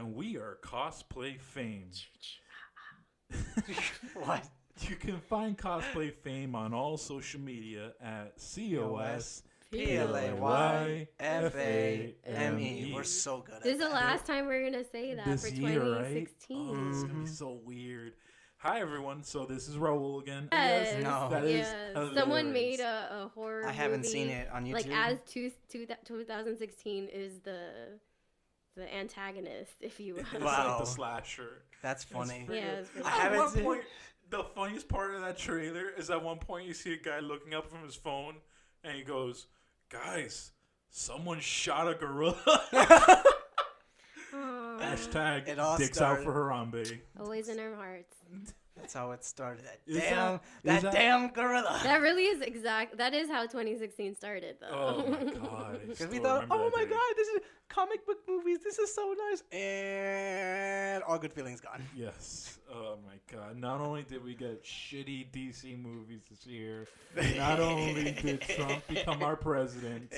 and we are CosplayFame. What? You can find CosplayFame on all social media at CosplayFame. We're so good at This is the that. last time we're going to say that This for year, 2016. right? Oh, it's going to be so weird. Hi, everyone. So this is Raul again. Yes. No. That is Someone hilarious. made a horror movie. I haven't seen it on YouTube. Like, as 2016 is the antagonist, if you will. It's Wow. like the slasher. That's funny. It's pretty I At haven't one seen- point, the funniest part of that trailer is at one point you see a guy looking up from his phone and he goes, "Guys, someone shot a gorilla." Aw. Hashtag It all dicks started- out for Harambe. Always in our hearts. That's how it started. Is That that- damn gorilla. That really is that is how 2016 started, though. Oh my god. I Because still we thought, remember oh that my day. god, this is comic book movies. This is so nice. And all good feelings gone. Yes. Oh my god. Not only did we get shitty DC movies this year, not only did Trump become our president,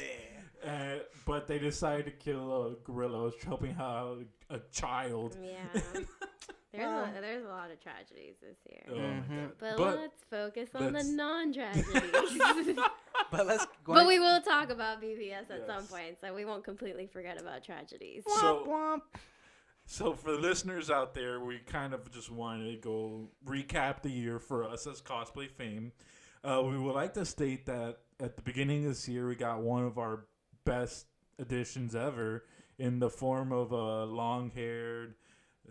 but they decided to kill a gorilla. I was helping out a child. Yeah. There's a lot of tragedies this year. Oh my god. But, But let's focus on the let's- non-tragedies. But let's go. But we will talk about BBS at some Yes. point, so we won't completely forget about tragedies. So- Womp. So for the listeners out there, we kind of just wanted to go recap the year for us as CosplayFame. We would like to state that at the beginning of this year, we got one of our best additions ever in the form of a long-haired,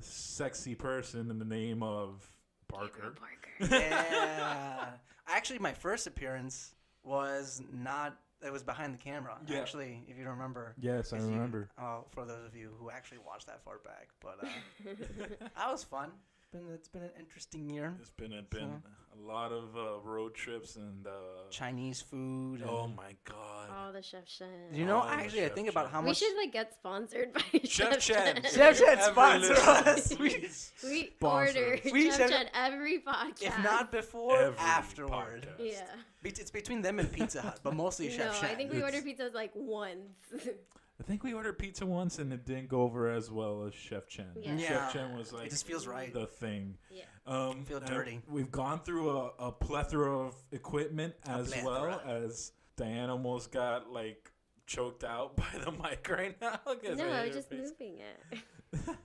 sexy person in the name of Parker. Yeah. Actually, my first appearance was not. It was behind the camera. Yeah. Actually, if you remember. Yes, I If you- remember. for those of you who actually watched that far back, but that was fun. It's been an interesting year. It's been a lot of road trips and Chinese food. oh and- my god. Oh, the Chef Chen. You know, Oh, the actually, I Chef think about Chen. how We much. should get sponsored by Chef Chen. Chef Chen, Ever sponsor listen, us. please. We Sponsor order us. We Chef should- Chen every podcast. If not before, Every afterward. podcast. Yeah. It's between them and Pizza Hut, but mostly Chef No, Chen. I think we It's- ordered pizzas like once. I think we ordered pizza once and it didn't go over as well as Chef Chen. Yeah. Chef Chen was like it just feels right. the thing. Yeah. Feel and dirty. We've gone through a plethora of equipment as well plethora. as Diana almost got like choked out by the mic right now. 'Cause No, I I hit was her just face. moving it.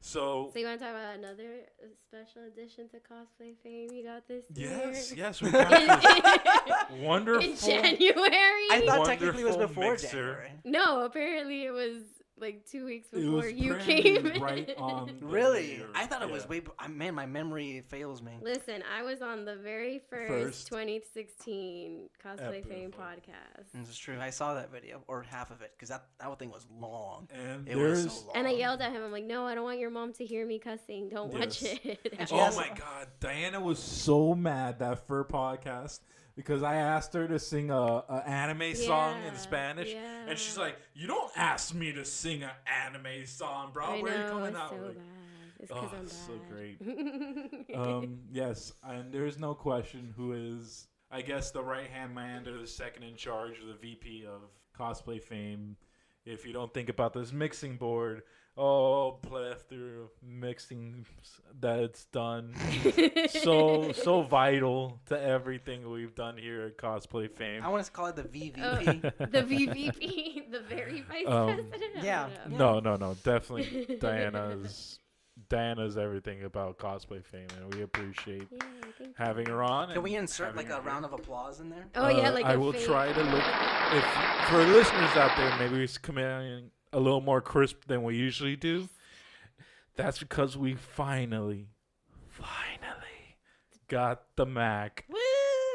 So So you want to talk about another special addition to CosplayFame you got this yes, year? yes, we got this In wonderful. January? I thought technically it was Wonderful before mixer. January. No, apparently it was like 2 weeks It before was you apparently came in. right on the Really? year. I thought it was Yeah. way. Man, my memory fails me. Listen, I was on the very first 2016 CosplayFame Episode. podcast. This is true. I saw that video, or half of it, because that thing was long. And It was there's so long. And I yelled at him. I'm like, no, I don't want your mom to hear me cussing. Don't watch Yes. it. And she Oh has- my god, Diana was so mad that for podcast because I asked her to sing a anime song in Yeah, Spanish, yeah. and she's like, "You don't ask me to sing an anime song, bro. I Where are you know, coming it's out?" so Like, bad. It's because oh, I'm bad. so great. Yes, and there's no question who is, I guess, the right-hand man or the second in charge or the VP of CosplayFame. If you don't think about this mixing board, plethora of mixing that it's done. so vital to everything we've done here at CosplayFame. I want to call it the VVP. The VVP, the very vice president. I yeah. don't know. No, definitely Diana's everything about CosplayFame, and we appreciate Yeah, I think having her on. Can and we insert having like a her here. round of applause in there? Oh yeah, like I a will fake- try to look. If for listeners out there, maybe we come in a little more crisp than we usually do. That's because we finally got the Mac. Woo!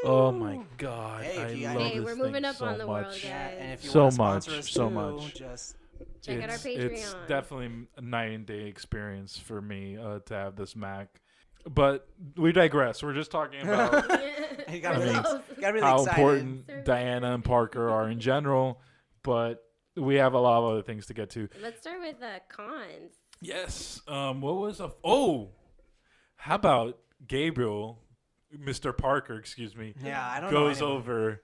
Oh my god, Hey, if you I guys- love Hey, this we're moving thing up so on the world, much. guys. Yeah, and if you So want to sponsor much, us so too, much. just Check out our It's Patreon. definitely a night and day experience for me to have this Mac. But we digress. We're just talking about you gotta I mean, got really how excited. important Diana and Parker are in general. But we have a lot of other things to get to. Let's start with cons. Yes. What was how about Gabriel, Mr. Parker, excuse me, Yeah, I don't know. goes anyone. over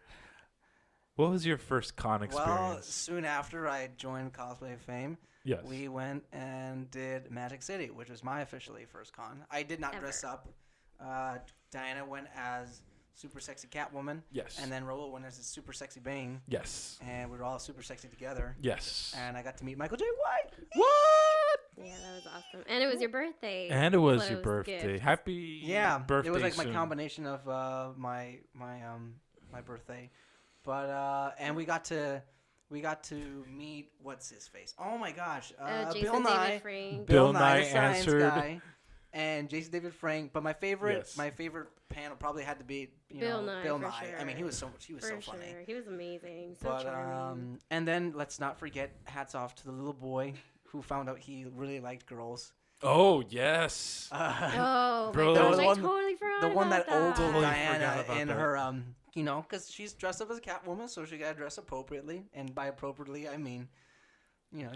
What was your first con experience? Well, soon after I joined CosplayFame, yes. we went and did Magic City, which was my officially first con. I did not dress up. Diana went as super sexy Catwoman. Yes. And then Robo went as a super sexy Bane. Yes. And we were all super sexy together. Yes. And I got to meet Michael J. White. What? Yeah, that was awesome. And it was your birthday. And it was your close birthday. gift. Happy birthday. It was like soon. my combination of my birthday. But and we got to meet what's his face? Oh my gosh. Jason Bill Nye. David Frank. Bill Nye the science answered. Guy, and Jason David Frank. But my favorite panel probably had to be Bill Nye. Bill for Nye. Sure. I mean, he was so For funny. Sure. He was amazing. So But charming. and then let's not forget, hats off to the little boy who found out he really liked girls. Oh, yes. Oh, Bro, my gosh, the I one- totally forgot The one about that ogled Totally Diana forgot about in that. her because she's dressed up as a Catwoman, so she gotta dress appropriately. And by appropriately, I mean,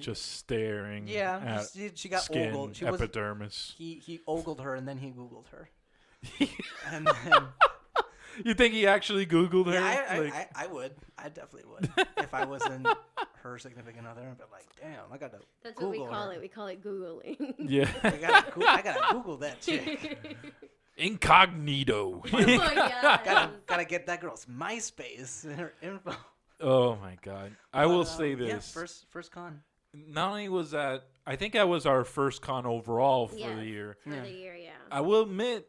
Just staring. yeah, At she got skin, ogled. epidermis. He ogled her, and then he Googled her. And then, You think he actually Googled her? yeah, I would. I definitely would if I wasn't her significant other. But like, damn, I gotta. That's Google what we call her. it. We call it Googling. Yeah. I gotta Google that chick. Incognito. Oh my god. Gotta get that girl's MySpace and her info. Oh my God. I will But, say yeah, this. first con. Not only was that, I think that was our first con overall for Yes, the year. For the year, yeah. I will admit,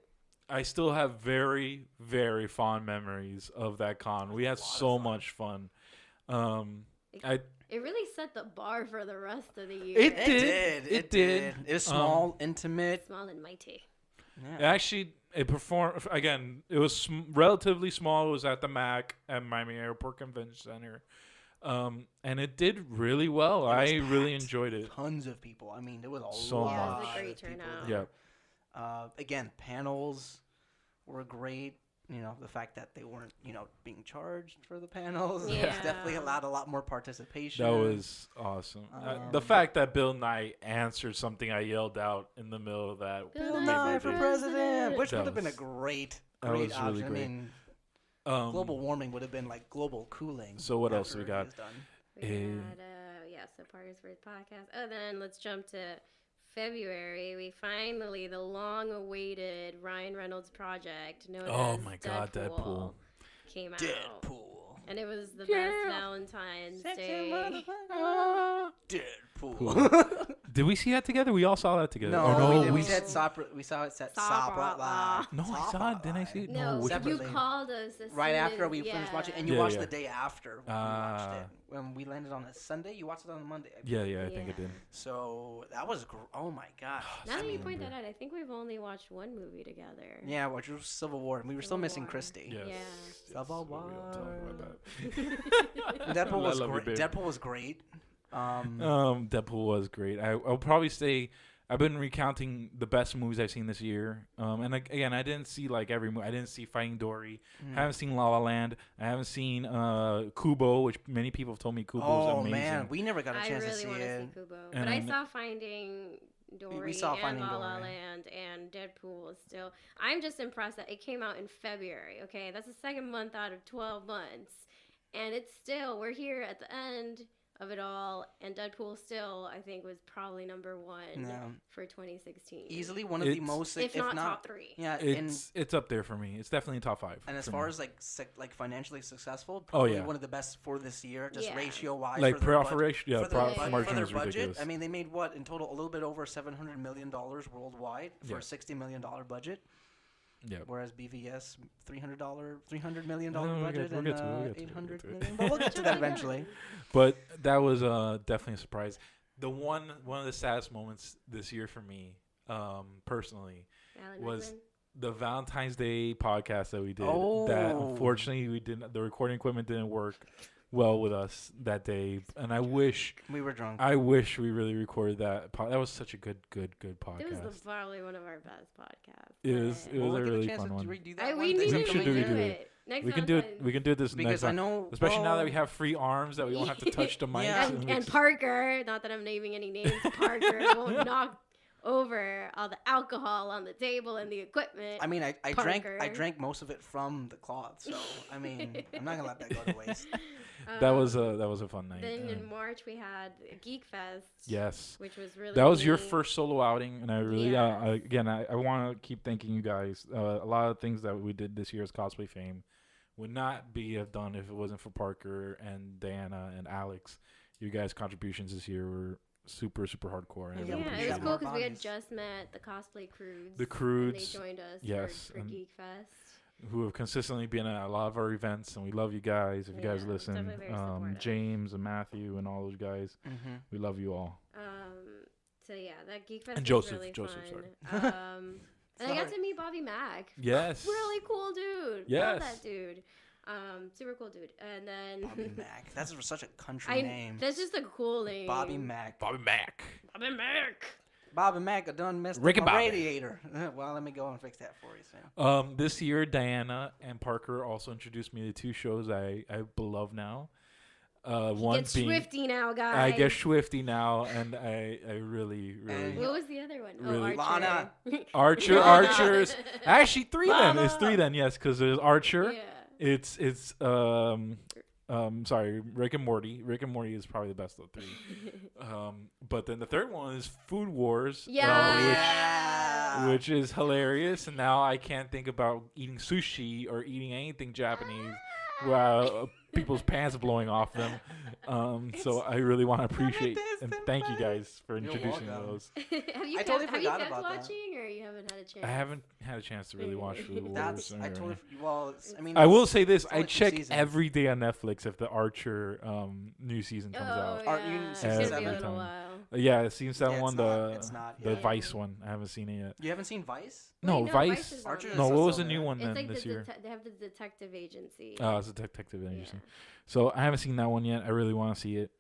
I still have very, very fond memories of that con. We had so much fun. It really set the bar for the rest of the year. It It did. It was small, intimate. Small and mighty. Yeah. Actually, it performed again. It was relatively small. It was at the MAC at Miami Airport Convention Center, and it did really well. It was I really packed. enjoyed it. Tons of people. I mean, there was a So lot. Yeah, it was a much. great of people turnout. there. Yeah, Again, panels were great. The fact that they weren't, being charged for the panels Yeah. definitely allowed a lot more participation. that was awesome. The fact that Bill Nye answered something I yelled out in the middle of that. Bill Bill Nye Nye for for president. president, which That would have been a was- great that was really option. I great. mean, Um, global warming would have been like global cooling. So what else after we it got? was done. We had, so Partners for the podcast. Oh, then let's jump to February. We finally, the long-awaited Ryan Reynolds project known Oh as my God, Deadpool. came out. Deadpool. And it was the best Valentine's Day. Deadpool. Did we see that together? We all saw that together. No, Or no, we said we saw it set Separately. No, I saw it. Didn't I see it? No, which you Separately. called us as right soon after as- we finished watching, and yeah. you Yeah, watched yeah. the day after we watched it. When we landed on a Sunday, you watched it on a Monday. I believe. Yeah, I think it Yeah. did. So that was oh my gosh. Now that you Remember. point that out, I think we've only watched one movie together. Yeah, which was Civil War, and we were still Civil missing War. Christy. Yes. Yeah. Civil we don't talk War. about that. Deadpool was I love you, great. babe. Deadpool was great. Deadpool was great. I'll probably say I've been recounting the best movies I've seen this year. And again, I didn't see like every movie. I didn't see Finding Dory. I haven't seen La La Land. I haven't seen Kubo, which many people have told me Kubo is Oh amazing. man, we never got a I chance to really see want to it. see Kubo. And But I then- saw Finding Dory saw and Finding La La Dory. Land and Deadpool was still. I'm just impressed that it came out in February. Okay, that's the second month out of 12 months, and it's still we're here at the end of it all, and Deadpool still I think was probably number one Yeah. for 2016. Easily one of the It's- most, if not top three. Yeah, It's up there for me. It's definitely top 5. and as for far me. as like financially successful, Oh, probably yeah. one of the best for this year, just Yeah. ratio wise. like for their budget. profit, yeah, for their, profit budget- margin for their is budget, ridiculous. I mean, they made what in total? A little bit over $700 million worldwide for Yeah. a $60 million budget, Yeah. whereas BVS $300 million No, we'll budget get and to it, we'll get to it, 800 we'll get to it. million. But we'll get to that eventually. But that was definitely a surprise. The one of the saddest moments this year for me, personally, Alan was Rickman? the Valentine's Day podcast that we did. Oh. That unfortunately we didn't. The recording equipment didn't work well with us that day, and I wish We were drunk. we really recorded that. That was such a good podcast. It was probably one of our best podcasts. It was but- We'll a get really chance fun to one. redo that we one. need We to should redo redo it. it. Next We can do it. Valentine's. We can do this Because next I time. know, Especially now that we well, have free arms that we don't have to touch the mic. Yeah. And Parker, not that I'm naming any names, Parker will knock over all the alcohol on the table and the equipment. I mean, I Parker. drank most of it from the cloth, so I mean, I'm not gonna let that go to waste. That was a fun night. Then in March we had Geek Fest. Yes. Which was really That was your neat. first solo outing, and I really, I want to keep thanking you guys. A lot of things that we did this year as Cosplay Fame would not have done if it wasn't for Parker and Diana and Alex. You guys' contributions this year were super, super hardcore. And I really Yeah, it appreciate was it. cool because we had just met the Cosplay Crews. The And Croods, they joined us yes, for and Geek Fest. who have consistently been at a lot of our events, and we love you guys. If you guys Yeah, listen, definitely very supportive. James and Matthew and all those guys, we love you all. So yeah, that Geek Fest And was Joseph, really Joseph, fun. And I got to meet Bobby Mack. Yes. Really cool dude. Yes. Love that dude. Super cool dude. And then Bobby Mack. That's such a country I name. That's just a cool name. Bobby Mack. Bobby Mack. Bobby Mack. Bobby Mack, I done messed Ricky up my Bobby. radiator. Well, let me go and fix that for you, Sam. This year, Diana and Parker also introduced me to two shows I love now. One Get being Swifty now, guys. I get Swifty now, and I really And- What was the other one? Really? Oh, Archer. Lana. Archers. Actually, three then. It's Lana. three then. Yes, because there's Archer. Yeah. It's sorry, Rick and Morty. Rick and Morty is probably the best of the three. But then the third one is Food Wars. Yeah. Which is hilarious, and now I can't think about eating sushi or eating anything Japanese while people's pants are blowing off them. So I really want to appreciate and thank you guys for introducing welcome. those. Have you I totally have you forgot kept about that. watching, or you haven't had a chance? I haven't had a chance to really watch Food Wars. That's I totally. Well, I mean, I will say this: it's I only 2 check seasons. every day on Netflix if the Archer new season comes Oh, out. Are you yeah. in It's season gonna be a seven? little Time. while. Yeah, season 7 Yeah, one, it's not the yet. Vice one. I haven't seen it yet. You haven't seen Vice? No, Wait, Vice. is Archer on is No, there. what also was the there. new one It's then like this year? they have the detective agency. Oh, it's a detective agency. Yeah. So I haven't seen that one yet. I really want to see it.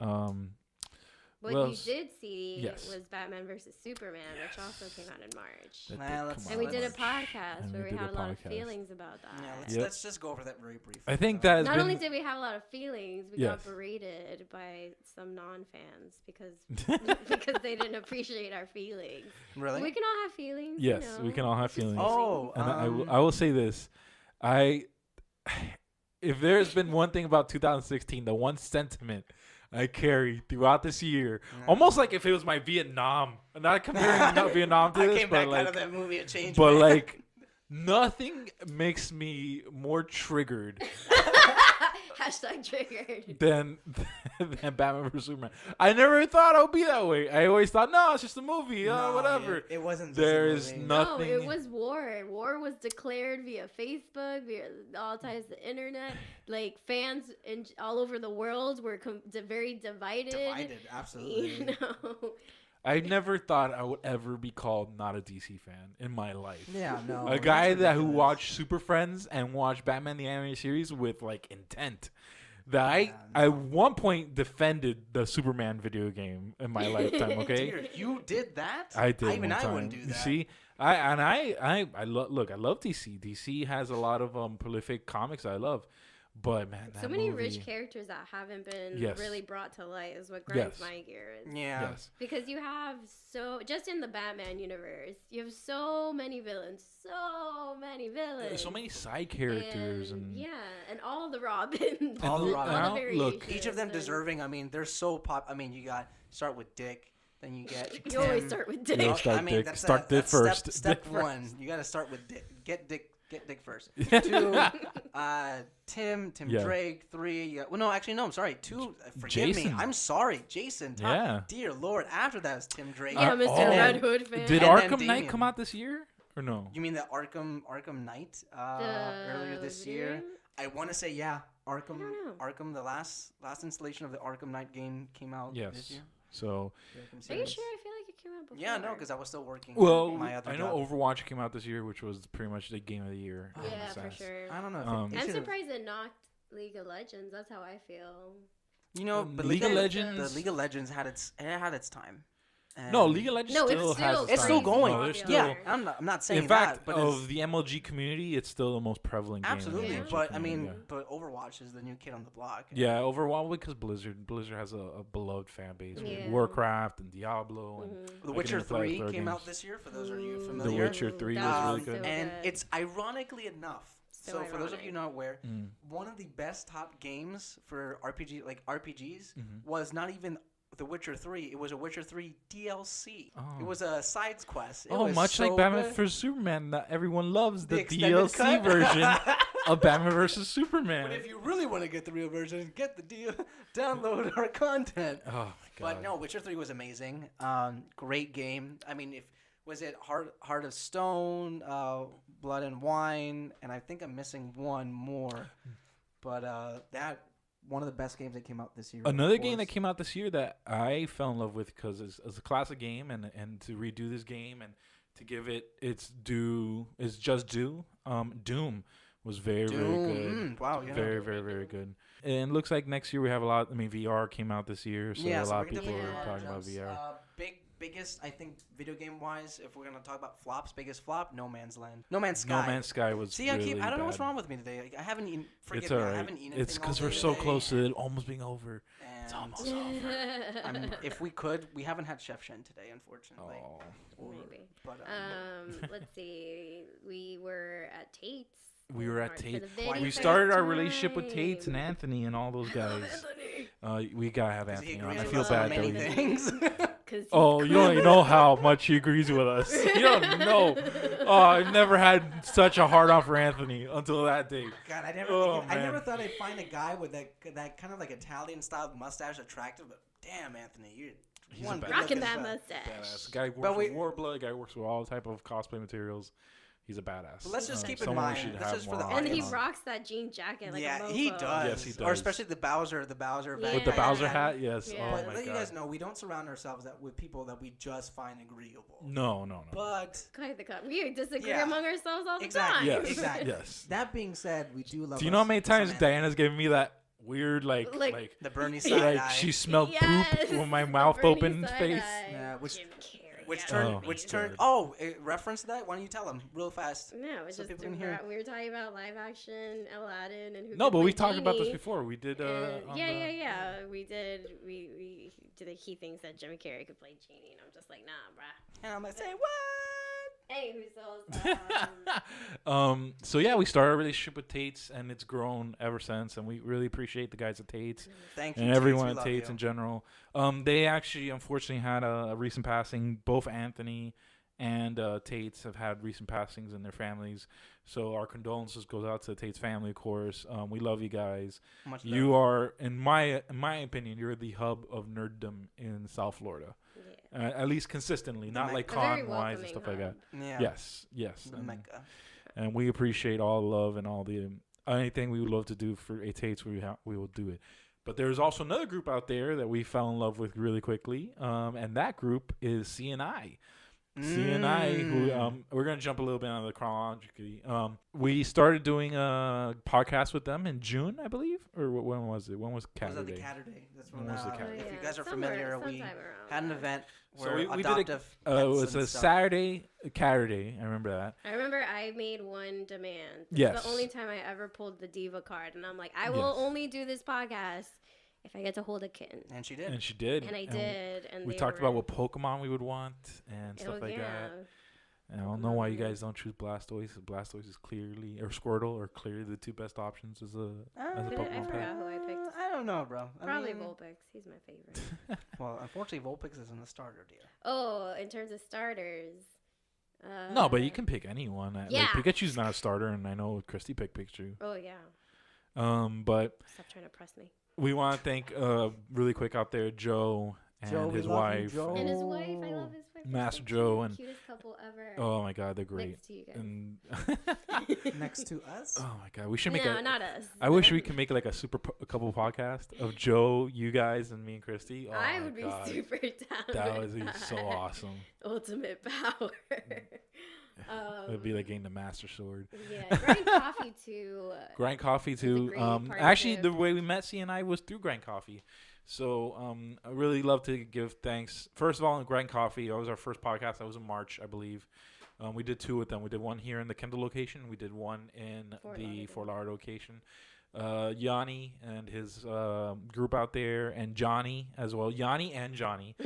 What Well, you did see yes. was Batman versus Superman, which also came out in March. That Nah, did let's- come And we out did a March. podcast And where we we did had a a lot of podcast. feelings about that. Yeah, Yep. let's just go over that very briefly. I think that has Not been only did we have a lot of feelings, we Yes. got berated by some non-fans because because they didn't appreciate our feelings. Really? We can all have feelings. Yes, you know? we can all have It's just feelings. Oh, And I will say this. If there's been one thing about 2016, the one sentiment I carry throughout this year, almost like if it was my Vietnam, I'm not comparing not Vietnam to I this, came but back like, out of that movie. It changed. but me. like, nothing makes me more triggered Hashtag triggered. than Batman vs Superman. I never thought it would be that way. I always thought, no, it's just a movie, No, whatever. It wasn't. just There a is movie. nothing. No, it was war. War was declared via Facebook, via all times the internet. Like fans all over the world were very divided. Divided, absolutely. You know. I never thought I would ever be called not a DC fan in my life. Yeah, no. A guy that's that who ridiculous. watched Super Friends and watched Batman the Animated Series with like intent. That I no. at one point defended the Superman video game in my lifetime. Okay, Dude, you did that? I did. Even one I time. wouldn't do You that. see, I look. I love DC. DC has a lot of prolific comics I love, but man, that So many movie, rich characters that haven't been Yes. really brought to light is what grinds Yes. my gears. Yeah. Yes, Because you have just in the Batman universe, you have so many villains, so many side characters and yeah, and all the Robins, All the all Robins. the Look, variations, Each of them and deserving. I mean, they're so pop. I mean, you got start with Dick, then you get. You always Tim. start with Yeah, Dick. start I mean, Dick. that's Start Dick that's first. Step Dick one. You got to start with Dick. Get Dick first. 2, Tim Yeah. Drake. 3. Yeah. Well, no, actually, no. I'm sorry. 2. Forgive me. Jason. I'm sorry, Jason. Yeah. Dear Lord. After that was Tim Drake. Yeah, Mr. oh. Red Hood fan. did And then Arkham Knight Damien. come out this year or no? You mean the Arkham Knight earlier this year? I want to say yeah. Arkham. don't know. Arkham. The last installation of the Arkham Knight game came out this Yes. year. So, The Arkham Are you series. sure? I feel like it came out before. Yeah, no, because I was still working. well, my other I know job. Overwatch came out this year, which was pretty much the game of the year. in a Yeah, for sense. sure. I don't know. If Um, they I'm should've- surprised it knocked League of Legends. That's how I feel. You know, but League of Legends- The League of Legends had its time. No, League of Legends No, still it's has still, its It's still time. going. No, they're popular. still, Yeah, I'm not saying in fact, that, but of the MLG community, it's still the most prevalent game. in the absolutely. Yeah. MLG But I community, mean, yeah. but Overwatch is the new kid on the block. Yeah, overall because Blizzard has a beloved fan base with Yeah. Warcraft and Diablo and Mhm. The I can Witcher even play 3 other came out games. this year. For those of you Ooh, familiar, Witcher 3 that was was really good. so and good. it's ironically enough. So for those of you not aware, Mm. one of the best top games for RPGs Mhm. was not even The Witcher 3. It was a Witcher 3 DLC. Oh. It was a side quest. It Oh, was much so like Batman good. vs Superman, that everyone loves the extended DLC cut? version of Batman vs Superman. But if you really want to get the real version, get the deal. Download our content. Oh my god! But no, Witcher 3 was amazing. Great game. I mean, was it Heart of Stone, Blood and Wine, and I think I'm missing one more. But that one of the best games that came out this year. Another game that came out this year that I fell in love with because it's a classic game, and to redo this game and to give it its due, is just due. Doom was very good. Wow, yeah. Very good. And it looks like next year we have a lot. I mean, VR came out this year, so Yeah, a so lot we're of people definitely are gonna talking about jumps. VR. Biggest, I think, video game wise, if we're gonna talk about flops, biggest flop, No Man's Land, No Man's Sky. No Man's Sky was. See, really I don't know what's bad. wrong with me today. I haven't eaten. Forgive It's me, alright. I haven't eaten. It's because because we're so close to it almost being over. It's almost over. If we could, we haven't had Chef Shen today, unfortunately. Oh. Maybe. But Let's see. We were at Tate's. We were at For the Tate. very We first started our relationship with time. Tates and Anthony and all those guys. We gotta have Does he Anthony agree on. I with feel us on bad many that we. things. 'Cause he's Oh, you don't even know how much he agrees with us. You don't know. Oh, I've never had such a hard on for Anthony until that day. God, I man. never thought I'd find a guy with that kind of like Italian style mustache attractive. But damn, Anthony, you're He's one a good badass. rocking looking that son. Badass. mustache. Guy But works we- with Warblood. Guy works with all type of cosplay materials. He's a badass. But let's just keep in someone we mind, should that's have just for more the on. And he audience. rocks that jean jacket like a Yeah, mofo. he does. Yes, he Or does. especially the Bowser Yeah. With the Yeah. Bowser hat, yes. Yeah. Oh But my let god. you guys know, we don't surround ourselves with people that we just find agreeable. No. But Quite the cut. We disagree Yeah. among ourselves all the Exactly. time. Yes. Exactly. Yes. that being said, we do love. Do you know how many times some Diana's given me that weird like the Bernie side like eye, she smelled Yes, poop with my the mouth Bernie open side face? eye. Yeah, which- Jim Carrey. which Yeah, turned Oh, baby. which turned. God. Oh, reference to that. Why don't you tell them real fast? No, it's So just people can hear. we were talking about live action Aladdin and who. No, could but play we talked about this Genie. before. We did on Yeah, the- yeah. We did. We did. He thinks that Jim Carrey could play Genie, and I'm just like, nah, bruh. And I'm like, say what? Anywho, so So yeah, we started our relationship with Tates, and it's grown ever since. And we really appreciate the guys at Tates Thank you. and Tates, everyone we at love Tates you. in general. They actually, unfortunately, had a recent passing. Both Anthony and Tates have had recent passings in their families. So our condolences goes out to the Tates family, of course. We love you guys. Much You love. are, in my opinion, you're the hub of nerddom in South Florida. yeah. At least consistently, not like A very con wise and welcoming stuff like that. Yeah. Yes. The And, Mecca. and we appreciate all the love and all the anything we would love to do for a Tates. We will do it. But there's also another group out there that we fell in love with really quickly, and that group is CNI. CNI, who we're gonna jump a little bit on the chronologically. We started doing a podcast with them in June, I believe, or when was it? When was Was Cat that the Day? Catterday? That's when. When was the Oh, Catterday? If you yeah. guys are Somewhere- familiar, we sometime around had an that. event So where we did adoptive. it pets was and a stuff. Saturday Catterday. I remember that. I remember I made one demand. It's Yes. the only time I ever pulled the diva card, and I'm like, I will Yes. only do this podcast if I get to hold a kitten. And she did. And she did. And I did. And We they talked were- about what Pokemon we would want and stuff Oh, like yeah. that. And I don't know why you guys don't choose Blastoise. Blastoise is clearly, or Squirtle, are clearly the two best options as a I Pokemon pet. forgot who I picked. I don't know, bro. Probably I mean, Vulpix. He's my favorite. Well, unfortunately, Vulpix isn't a starter, dear. Oh, in terms of starters. No, but you can pick anyone. Yeah. Like, Pikachu's not a starter, and I know Christy picked Pikachu. Oh, yeah. But Stop trying to press me. we want to thank really quick out there Joe and Joe, we his love you, wife. Joe. And his wife. I love his wife. They're Master so Joe cute. and- Cutest couple ever. Oh my God, they're great. Next to you guys. And Next to us. oh my God, we should make no, a. not us. I wish we could make like a couple podcast of Joe, you guys, and me and Christy. Oh I my would be God. super down. That with would be so awesome. Ultimate power. It'd be like getting the Master Sword. Yeah, grind coffee too. Grind Coffee a too. great Actually, partnership. the way we met C and I was through Grind Coffee. So I really love to give thanks. First of all, Grind Coffee. That was our first podcast. That was in March, I believe. We did 2 with them. We did one here in the Kendall location. We did one in the Fort Lauderdale location. Yanni and his group out there, and Johnny as well. Yanni and Johnny.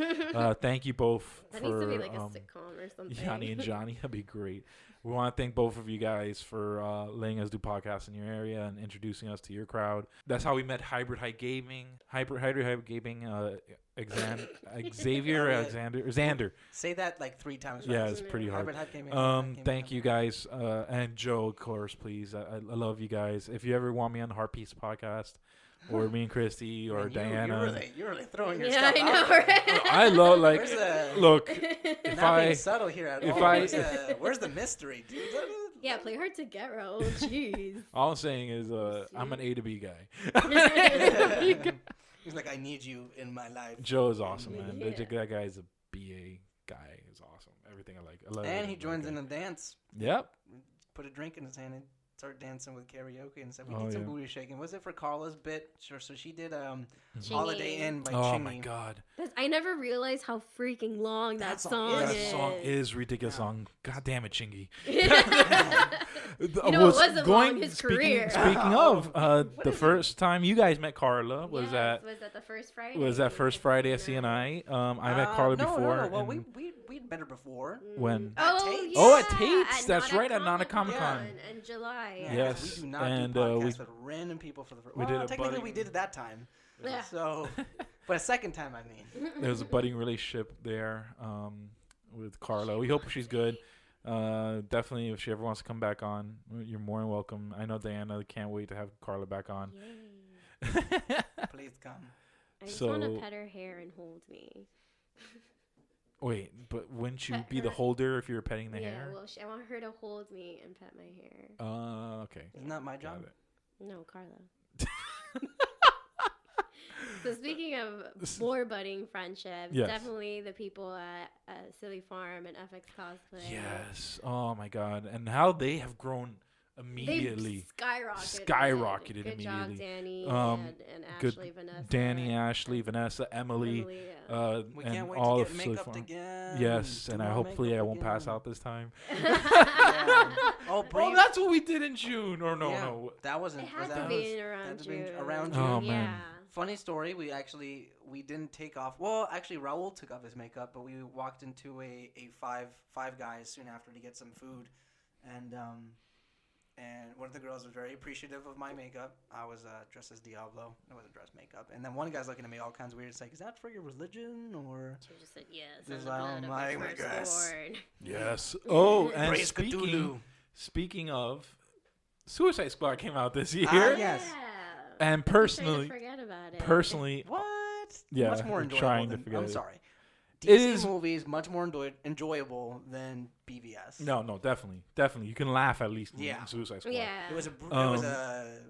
Thank you both. That needs to be like a sitcom or something. Yanni and Johnny. That'd be great. We want to thank both of you guys for letting us do podcasts in your area and introducing us to your crowd. That's how we met Hybrid High Gaming. Hybrid Gaming. Xavier Xander. Say that like 3 times. Yeah, it's pretty hard. Thank you guys, and Joe, of course, please. I love you guys. If you ever want me on the Heart Piece podcast, or me and Christy, or Diana, you're really throwing your yeah, stuff I know, out. Right? I love look. If Not being I subtle here at if all. I- Where's the mystery, dude? Yeah, play hard to get, bro. Jeez. all I'm saying is, I'm an A to B guy. He's like, I need you in my life. Joe is awesome, man. Yeah. That guy is a BA guy. Is awesome. Everything I like. I love And everything he about joins that in guy. a dance. Yep. Put a drink in his hand and start dancing with karaoke and stuff. We Oh, did some yeah. booty shaking. Was it for Carla's bit? Sure. So she did Chingy. Holiday Inn by Oh Chingy. my God. I never realized how freaking long that song That is. song is ridiculous. Song. God damn it, Chingy. You know, it wasn't long his career. Speaking of, the first time you guys met Carla was that the first Friday? was that first Friday at CNI. I met Carla before. No. Well, and we'd met her before. when At Oh, Tates. yeah. Oh, at Tates. That's Nana right, at Nana Comic-Con. Con in July. Yeah, Yes, we do not and, do podcasts we- with random people for the first. we Well, did a technically buddy- we did it that time. Yeah. So, but a second time, I mean. there was a budding relationship there with Carla. We hope she's good. Definitely, if she ever wants to come back on, you're more than welcome. I know Diana can't wait to have Carla back on. Yay. Please come. I just So- want to pet her hair and hold me. Wait, but wouldn't you Pet be the her. holder if you were petting the Yeah, hair? well, I want her to hold me and pet my hair. Okay. Isn't that my Got job? it. No, Carla. So speaking of more budding friendships, Yes. definitely the people at Silly Farm and FX Cosplay. Yes. Oh my God. And how they have grown immediately. They skyrocketed. Skyrocketed Good job, immediately. Danny Um, and good- Ashley, Vanessa. Danny, Ashley, Vanessa, Emily, Emily, yeah. We and can't wait all to of get Silly makeup Farm. again. Yes, Do and I more hopefully I makeup won't pass again. out this time. Yeah. Oh, Oh, Bree, that's what we did in June. Or no, yeah, no. That wasn't. It had was to that be was- around had to be June. around Oh, June. man. Yeah. Funny story. We didn't take off. Well, actually, Raul took off his makeup, but we walked into a five guys soon after to get some food, and one of the girls was very appreciative of my makeup. I was dressed as Diablo. It wasn't dress makeup. And then one guy's looking at me all kinds of weird. It's like, is that for your religion or? She just said yes. Just On the like, blood oh of my the gosh. firstborn. Yes. Oh, and Praise Cthulhu. speaking of, Suicide Squad came out this year. Yes. Yeah. And I'm trying to personally, forget about it. personally, What? Yeah, Much more we're enjoyable trying to than, forget I'm it. sorry. It DC is- movies much more enjoyable than BVS. no, definitely. You can laugh at least in Yeah. Suicide Squad. Yeah. It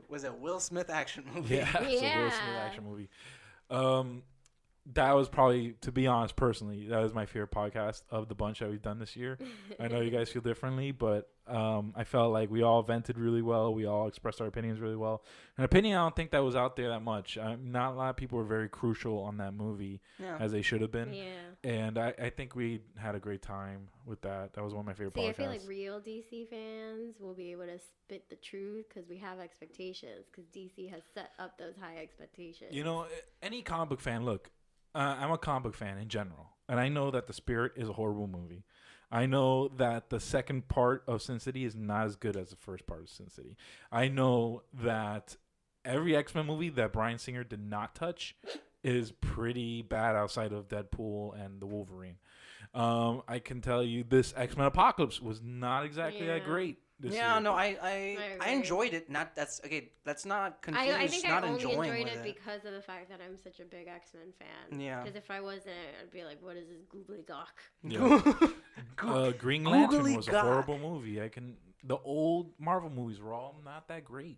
was a Will Smith action movie. Yeah, it's a Will Smith Yeah. action movie. That was probably, to be honest, personally, that was my favorite podcast of the bunch that we've done this year. I know you guys feel differently, but I felt like we all vented really well. We all expressed our opinions really well. An opinion I don't think that was out there that much. Not a lot of people were very crucial on that movie, Yeah. as they should have been. Yeah. And I think we had a great time with that. That was one of my favorite See, podcasts. I feel like real DC fans will be able to spit the truth because we have expectations. Because DC has set up those high expectations. You know, any comic book fan, look, I'm a comic book fan in general. And I know that The Spirit is a horrible movie. I know that the second part of Sin City is not as good as the first part of Sin City. I know that every X-Men movie that Bryan Singer did not touch is pretty bad outside of Deadpool and the Wolverine. I can tell you this X-Men Apocalypse was not exactly that Yeah. great this Yeah, year. no, I agree. enjoyed it. Not that's okay. Let's not confuse I think not I only enjoying enjoyed with it it. because of the fact that I'm such a big X-Men fan. Yeah. Because if I wasn't, I'd be like, what is this googly gawk? Yeah. Green Lantern Googly was a gawk. horrible movie. The old Marvel movies were all not that great.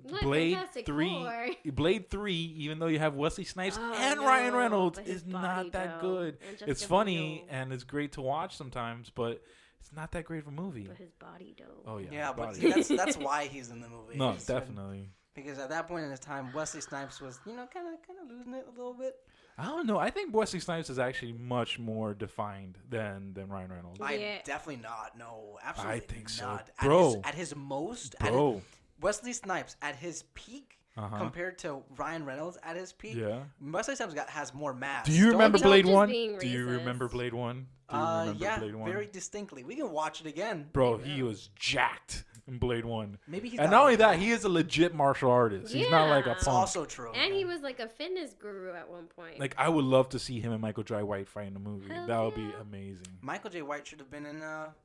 Look, Blade Fantastic 3, Four. Blade 3, even though you have Wesley Snipes Oh, and no, Ryan Reynolds, but his is body, not that though. good. And It's Jessica funny Biel. and it's great to watch sometimes, but it's not that great of a movie. But his body, though. Oh yeah, Yeah, but body. see, that's why he's in the movie. No, He's- definitely. Because at that point in his time, Wesley Snipes was, kind of losing it a little bit. I don't know. I think Wesley Snipes is actually much more defined than Ryan Reynolds. Yeah. Definitely not. No, absolutely I think so. not. Bro. At his most, Bro. Wesley Snipes at his peak compared to Ryan Reynolds at his peak. Yeah. Wesley Snipes has more mass. Do you remember Don't Blade just 1? being Do you racist. remember Blade 1? Do you remember Yeah, Blade 1? very distinctly. We can watch it again. Bro, he was jacked in Blade 1. Maybe he's And not only that, he is a legit martial artist. He's not like a Yeah. It's punk. also true. And he was like a fitness guru at one point. Like, I would love to see him and Michael J. White fight in a movie. Hell That would be yeah. amazing. Michael J. White should have been in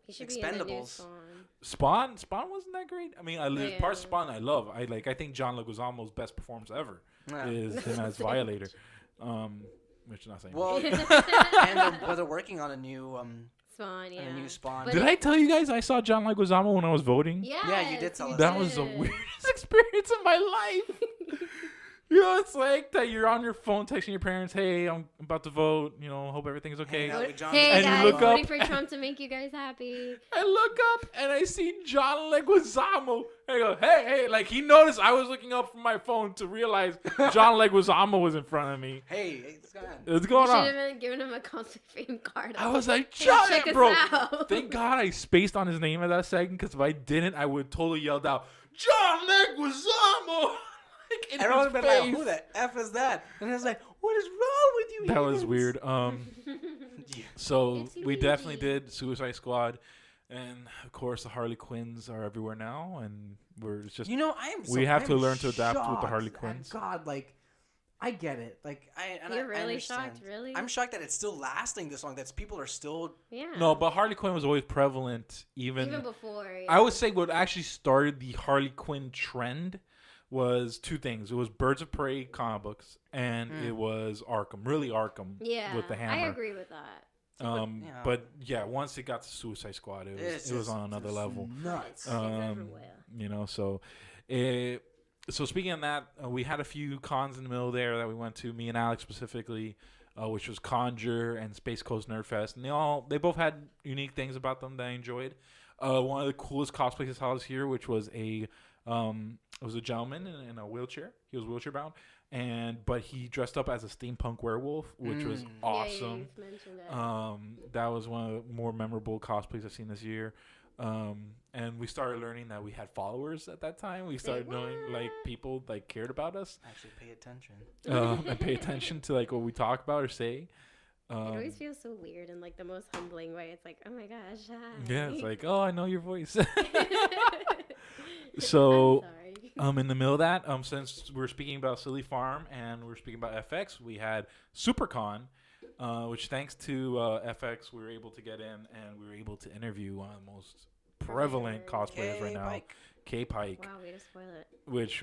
he should be in the new Expendables. Spawn. Spawn wasn't that great. I mean, Yeah. parts of Spawn I love. I think John Leguizamo's best performance ever Yeah. is him as Violator. Which I'm not saying. Well, and they're working on a new Spawn, yeah. a new Spawn. But Did I tell you guys I saw John Leguizamo when I was voting? Yes, Yeah, you did tell us That was the did. weirdest experience of my life. You know, it's like that you're on your phone texting your parents, hey, I'm about to vote, hope everything's okay. Hanging out with John Hey And you guys, look up- voting for Trump to make you guys happy. I look up and I see John Leguizamo. I go, hey, like he noticed I was looking up from my phone to realize John Leguizamo was in front of me. Hey, what's going on? What's You going should on? have been giving him a CosplayFame card. I was like, Hey, John, check us bro. out. Thank God I spaced on his name at that second, because if I didn't, I would totally yelled out, John Leguizamo. Like, in Everyone's his been like, face. who the F is that? And it's like, what is wrong with you? That was humans? weird. Yeah. So It's we definitely Luigi. did Suicide Squad, and of course the Harley Quinns are everywhere now, and we're just I am. We have I to am learn to adapt with the shocked Harley at Quinns. God, like, I get it. Like, I You're really understand. shocked, really? I'm shocked that it's still lasting this long. That people are still. Yeah. no, but Harley Quinn was always prevalent. Even before. Yeah. I would say what actually started the Harley Quinn trend was two things. It was Birds of Prey comic books, and it was Arkham. Really Arkham. Yeah. With the hammer. I agree with that. But yeah, once it got to Suicide Squad, it was on another level. Nuts. It's everywhere. So speaking of that, we had a few cons in the middle there that we went to. Me and Alex specifically, which was Conjure and Space Coast Nerdfest, and they both had unique things about them that I enjoyed. One of the coolest cosplays I saw this year, which was a gentleman in a wheelchair. He was wheelchair bound, but he dressed up as a steampunk werewolf, which was awesome. Yeah, you've mentioned it. That was one of the more memorable cosplays I've seen this year. And we started learning that we had followers at that time. We started knowing like people like cared about us. Actually, pay attention. And pay attention to like what we talk about or say. It always feels so weird in like the most humbling way. It's like, oh my gosh, hi. Yeah, it's like, oh, I know your voice. So, I'm sorry. in the middle of that, since we're speaking about Silly Farm and we're speaking about FX, we had SuperCon, which thanks to FX, we were able to get in and we were able to interview one of the most prevalent cosplayers right now, K-Pike, Wow, way to spoil it. which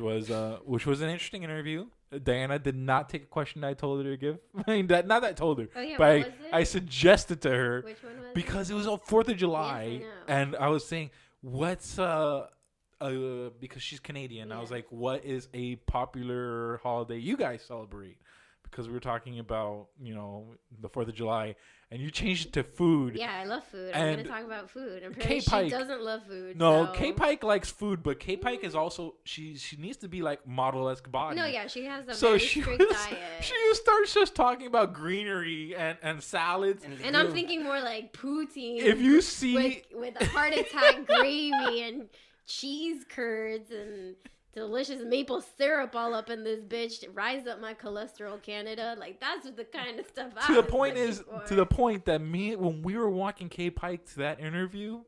was an interesting interview. Diana did not take a question that I told her to give. I mean, not that I told her, Oh yeah, but what was it? I suggested to her Which one was because it? it was on 4th of July, know. and I was saying, what's because she's Canadian, I was Yeah. like, what is a popular holiday you guys celebrate? Because we were talking about, the 4th of July, and you changed it to food. Yeah, I love food. I'm And going to talk about food. Apparently K-Pike- she doesn't love food. No, so. K-Pike likes food, but K-Pike is also, she needs to be like model-esque body. No, yeah, she has a So very she strict was, diet. she starts just talking about greenery and salads. And I'm thinking more like poutine. If you see, with a heart attack gravy and cheese curds and delicious maple syrup all up in this bitch to rise up my cholesterol, Canada. Like that's what the kind of stuff I to the was point looking is for. to the point that when we were walking K-Pike to that interview,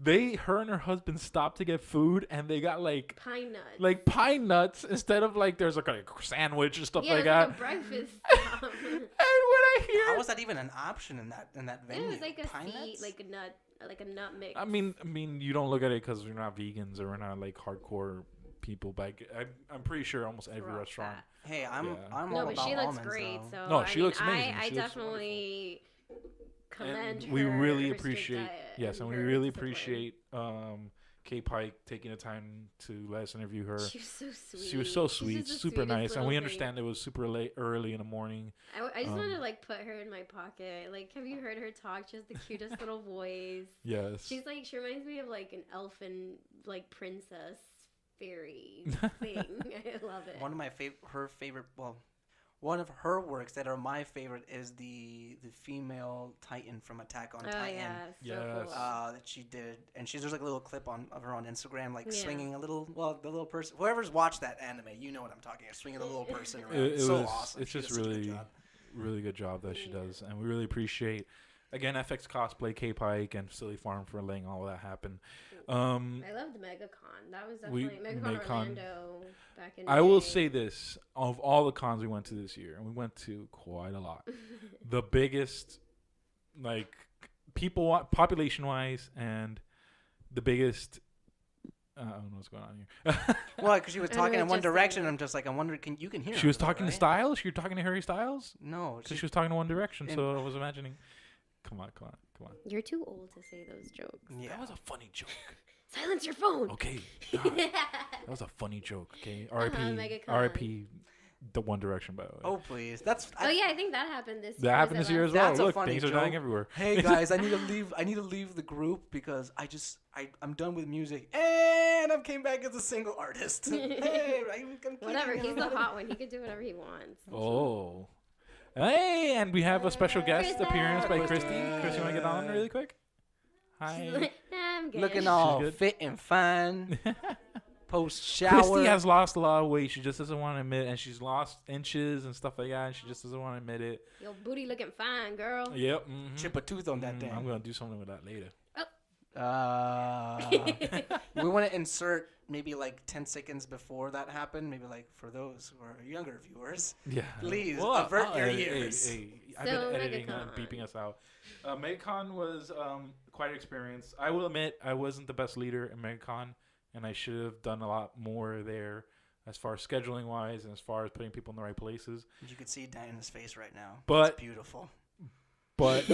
her and her husband stopped to get food, and they got like pine nuts instead of like there's like a sandwich and stuff yeah, like it was that. like a breakfast. And when I hear, How was that even an option in that venue? It was like a Pine seed, nuts? like a nut mix. I mean, you don't look at it because we're not vegans or we're not like hardcore people, but I'm pretty sure almost every Raw restaurant. fat. Hey, I'm Yeah. all No, but about she looks almonds, great. though. So No, I she mean, looks amazing. I She looks definitely commend And her. we really her strict appreciate, diet yes, and we her really discipline. appreciate K-Pike taking the time to let us interview her. She was so sweet. She was so She's sweet, just the super sweetest nice, and we little understand it was super late, early in the morning. thing. I just want to um, like put her in my pocket. Like, have you heard her talk? She has the cutest little voice. Yes. She reminds me of like an elfin like princess fairy thing. I love it. One of my one of her works that are my favorite is the female Titan from Attack on Titan. Yeah, so cool. That she did, and there's like a little clip of her on Instagram, like swinging a little. Well, the little person. Whoever's watched that anime, you know what I'm talking about. Swinging the little person around. It's so awesome. It's just really good job that she does, and we really appreciate. Again, FX Cosplay, K-Pike, and Silly Farm for letting all that happen. I loved MegaCon. That was definitely MegaCon Orlando back in the I will day. say this. Of all the cons we went to this year, and we went to quite a lot, the biggest, like, population-wise, and the biggest... I don't know what's going on here. Well, because she was talking in one direction, I'm just like, I wonder, you can hear her. She was talking to Styles? You're talking to Harry Styles? No. Because she was talking to One Direction, so I was imagining... Come on. You're too old to say those jokes. Yeah. That was a funny joke. Silence your phone. Okay. God, that was a funny joke. Okay. R.I.P. MegaCon. R.I.P. The One Direction, by the way. Oh, please. Yeah, I think that happened this year. That happened this year as well. That's a Look, funny things are joke. dying everywhere. Hey guys, I need to leave the group because I'm done with music and I came back as a single artist. Hey, I'm Whatever. He's the hot one. He can do whatever he wants. Oh. Hey, and we have a special guest Krista. appearance by Christy. Christy, you want to get on really quick? Hi. I'm good. Looking all good. fit and fine. Post shower. Christy has lost a lot of weight. She just doesn't want to admit it. And she's lost inches and stuff like that. And she just doesn't want to admit it. Your booty looking fine, girl. Yep. Mm-hmm. Chip a tooth on that thing. I'm going to do something with that later. We want to insert maybe like 10 seconds before that happened. Maybe like for those who are younger viewers. Yeah. Please Well, avert your hey, ears. I've been So, editing MegaCon. and beeping us out. MegaCon was quite an experience. I will admit I wasn't the best leader in MegaCon, and I should have done a lot more there as far as scheduling wise and as far as putting people in the right places. You can see Diana's face right now. But- it's beautiful. But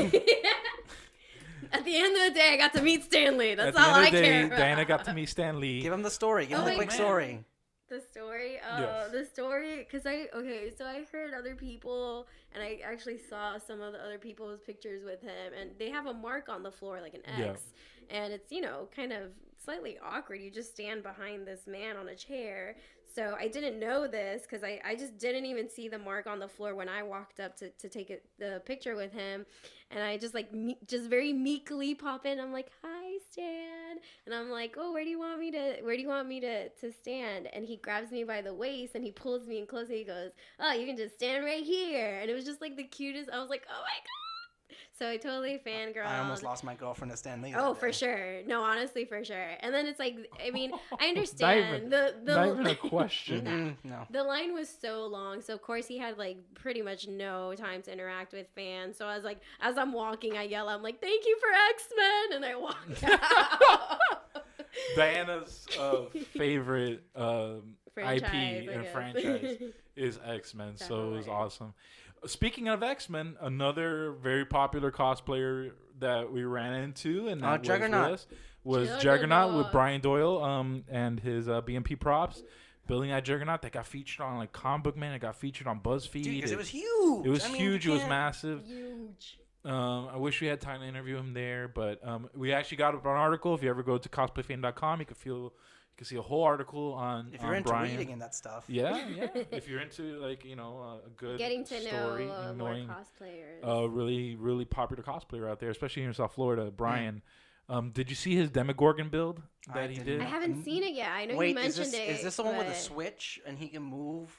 At the end of the day, I got to meet Stanley. That's at the all end I of the day, care about. Diana got to meet Stan Lee. Give him the story. Give him Oh the my quick God. story. The story? Yes. The story? Because so I heard other people, and I actually saw some of the other people's pictures with him, and they have a mark on the floor, like an X, and it's, kind of slightly awkward. You just stand behind this man on a chair. So I didn't know this because I just didn't even see the mark on the floor when I walked up to take the picture with him. And I just just very meekly pop in. I'm like, hi, Stan. And I'm like, oh, where do you want me to stand? And he grabs me by the waist and he pulls me in close and he goes, oh, you can just stand right here. And it was just like the cutest. I was like, oh my God. So I totally fangirled. I almost lost my girlfriend to Stan Lee. Oh, that for day. sure. No, honestly, for sure. And then it's like, I mean, I Not understand. even the a question. No. The line was so long, so of course he had like pretty much no time to interact with fans. So I was like, as I'm walking, I yell, I'm like, "Thank you for X-Men," and I walk out. Diana's favorite Franchise, IP I and guess. franchise is X-Men, so it was Definitely. awesome. Speaking of X-Men, another very popular cosplayer that we ran into and that Juggernaut. was Juggernaut with Brian Doyle and his BMP props. Building that Juggernaut that got featured on like Comic Book Man, it got featured on BuzzFeed. Dude, because it was huge. It was I mean, huge. you It was can't- massive. Huge. I wish we had time to interview him there, but we actually got up an article. If you ever go to cosplayfame.com, you can see a whole article on If you're into Brian. reading and that stuff. Yeah. If you're into like a good Getting to story, know and more knowing cosplayers. a really popular cosplayer out there, especially in South Florida, Brian. Did you see his Demogorgon build I that he didn't. did? I haven't seen it yet. I know Wait, you mentioned it. is this the one with a but- switch and he can move?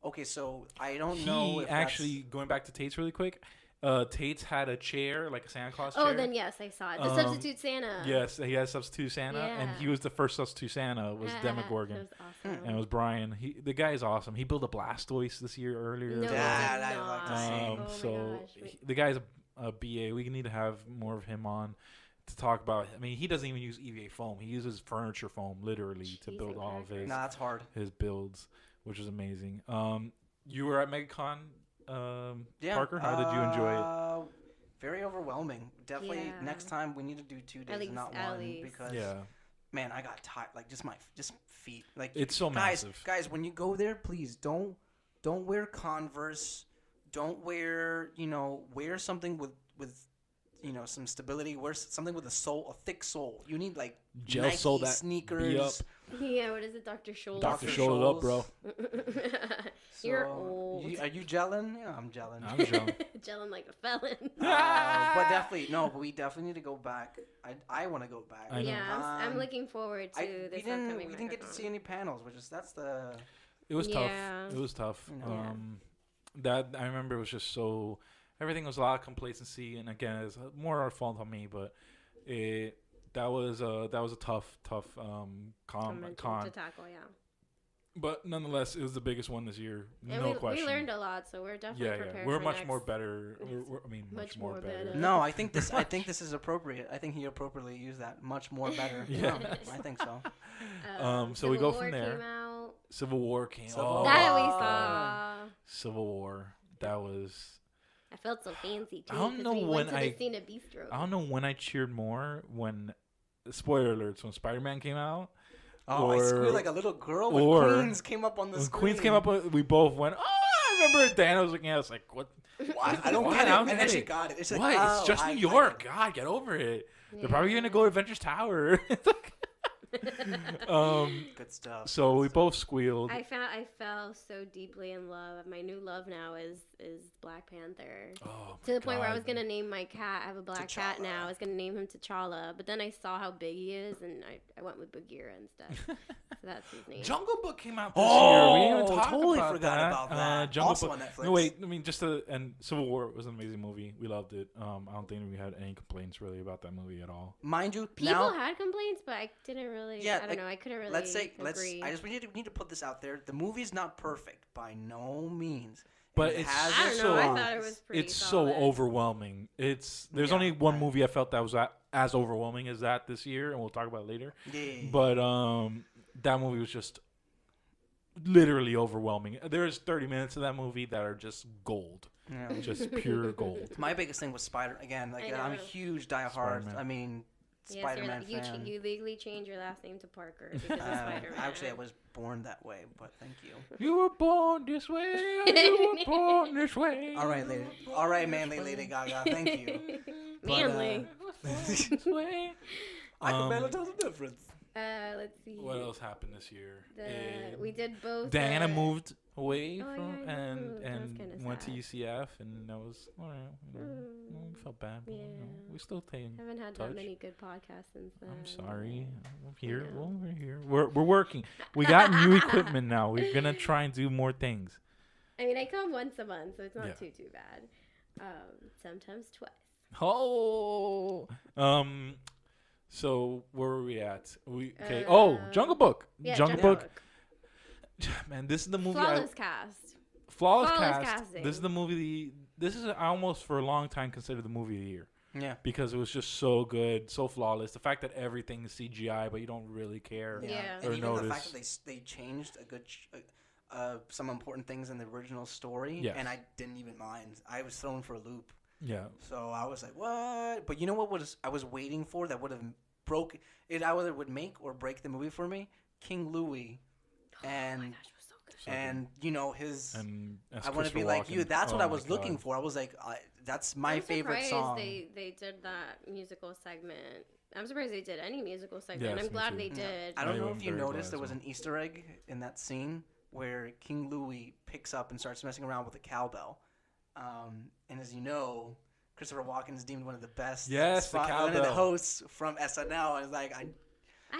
Okay, so I don't know He if actually, going back to Tates really quick, Tates had a chair, like a Santa Claus chair. Oh, then yes, I saw it. The substitute Santa. Yes, he has substitute Santa, and Yeah. he was the first substitute Santa. Was Demogorgon. That was awesome. And it was Brian. The guy is awesome. He built a Blastoise this year earlier. No, he did That I'd not. like to see. Oh my So gosh. the guy's a BA. We need to have more of him on to talk about. I mean, he doesn't even use EVA foam. He uses furniture foam literally to build all of his Nah, that's hard. builds, which is amazing. You were at MegaCon, Yeah. Parker. How did you enjoy it? Very overwhelming. Definitely. Yeah. Next time we need to do 2 days, least- not at one, least. because Yeah, man, I got tired. Like just feet. Like it's so guys, massive. guys, when you go there, please don't wear Converse. Don't wear wear something with some stability. Wear something with a thick sole. You need like Gel Nike sole that sneakers. be up. Yeah, what is it, Dr. Scholl? Dr. Dr. Show it up, bro. You're So, old. Are you gelling? Yeah, I'm gelling. I'm Joe. Gelling like a felon. But definitely, no. But we definitely need to go back. I want to go back. I know. Yeah, I'm looking forward to this we didn't upcoming get to see any panels, which is that's the. It was Yeah. tough. It was tough. Yeah. That I remember was just so. Everything was a lot of complacency, and again, it's more our fault on me, but that was a tough con. to tackle, yeah. But nonetheless, it was the biggest one this year. And No question. we learned a lot, so we're definitely prepared. We're for much next. more better. Much more better. No, I think this is appropriate. I think he appropriately used that. Much more better. Yeah. I think so. So we go Civil from War there. Came out. Civil War came. Civil Oh, War. That we saw. Civil War. That was. I felt so fancy too. I don't 'cause know we when went to the scene of Bistro. I don't know when I cheered more. When, spoiler alerts, when SpiderMan came out. Oh, I squealed like a little girl when or- Queens came up on the When screen. Queens came up, we both went. Oh, I remember Dan was looking at us like, "What? What? I don't What? get it. I don't And get then she it. got it. It's like, What? oh, It's just I New get York. it. God, get over it. Yeah. They're probably gonna go to Adventures Tower." Good stuff. So we both squealed. I fell so deeply in love. My new love now is Black Panther. Oh, To the point where I God. was gonna name my cat. I have a black cat T'Challa. now. I was gonna name him T'Challa, but then I saw how big he is, and I went with Bagheera instead. So that's his name. Jungle Book came out this year. We didn't even talk totally about forgot that. about that. Jungle Also Book. on Netflix. No, wait. I mean, and Civil War was an amazing movie. We loved it. I don't think we had any complaints really about that movie at all. Mind you, People now had complaints, but I didn't really. Yeah, I don't like, know. I couldn't really. we need to put this out there. The movie's not perfect by no means. But It it's has I its don't know. I flaws. thought it was pretty. It's solid. so overwhelming. There's Yeah, only one right. movie I felt that was as overwhelming as that this year, and we'll talk about it later. Yeah. But that movie was just literally overwhelming. There's 30 minutes of that movie that are just gold, Yeah. just pure gold. My biggest thing was Spider. Again, like I I'm a know. huge diehard. Spider-Man. I mean, Yes, Spider-Man you fan. you legally changed your last name to Parker because of Spider-Man. Actually, I was born that way, but thank you. You were born this way. You were born this way. All right, lady. All right, manly Lady Gaga. Thank you. Manly. This way. I can barely tell the difference. Let's see. What else happened this year? We did both. Diana moved away Oh, from yeah, and that was and kinda went to sad. UCF, and that was all right. We felt bad. But, Yeah. we still taking. Haven't had touch. that many good podcasts since then. I'm sorry. I'm here. Yeah. Well, we're here. We're working. We got new equipment now. We're gonna try and do more things. I mean, I come once a month, so it's not Yeah. too bad. Sometimes twice. Oh. So where were we at? Okay. Jungle Book. Yeah, Jungle Book. Book. Man, this is the movie. Flawless cast. Flawless Flawless cast. casting. This is the movie. This is I almost for a long time considered the movie of the year Yeah. because it was just so good, so flawless. The fact that everything is CGI, but you don't really care. Yeah. And Or even the notice. fact that they changed a good some important things in the original story, Yes. and I didn't even mind. I was thrown for a loop. Yeah. So I was like, "What?" But you know what I was waiting for that would have broke it? Either would make or break the movie for me. King Louis, and Oh my gosh, it was so good. So and you know his. And as I want to Christopher be like Walken. you. That's what Oh I my was looking God. for. I was like, that's my I'm favorite surprised song. They did that musical segment. I'm surprised they did any musical segment. Yes, I'm me glad too. they Yeah. did. I don't I know am if you very glad noticed there as was well. an Easter egg in that scene where King Louis picks up and starts messing around with a cowbell. And as you know, Christopher Walken is deemed one of the best. Yes, the one of the cowbell. hosts from SNL. I was like, I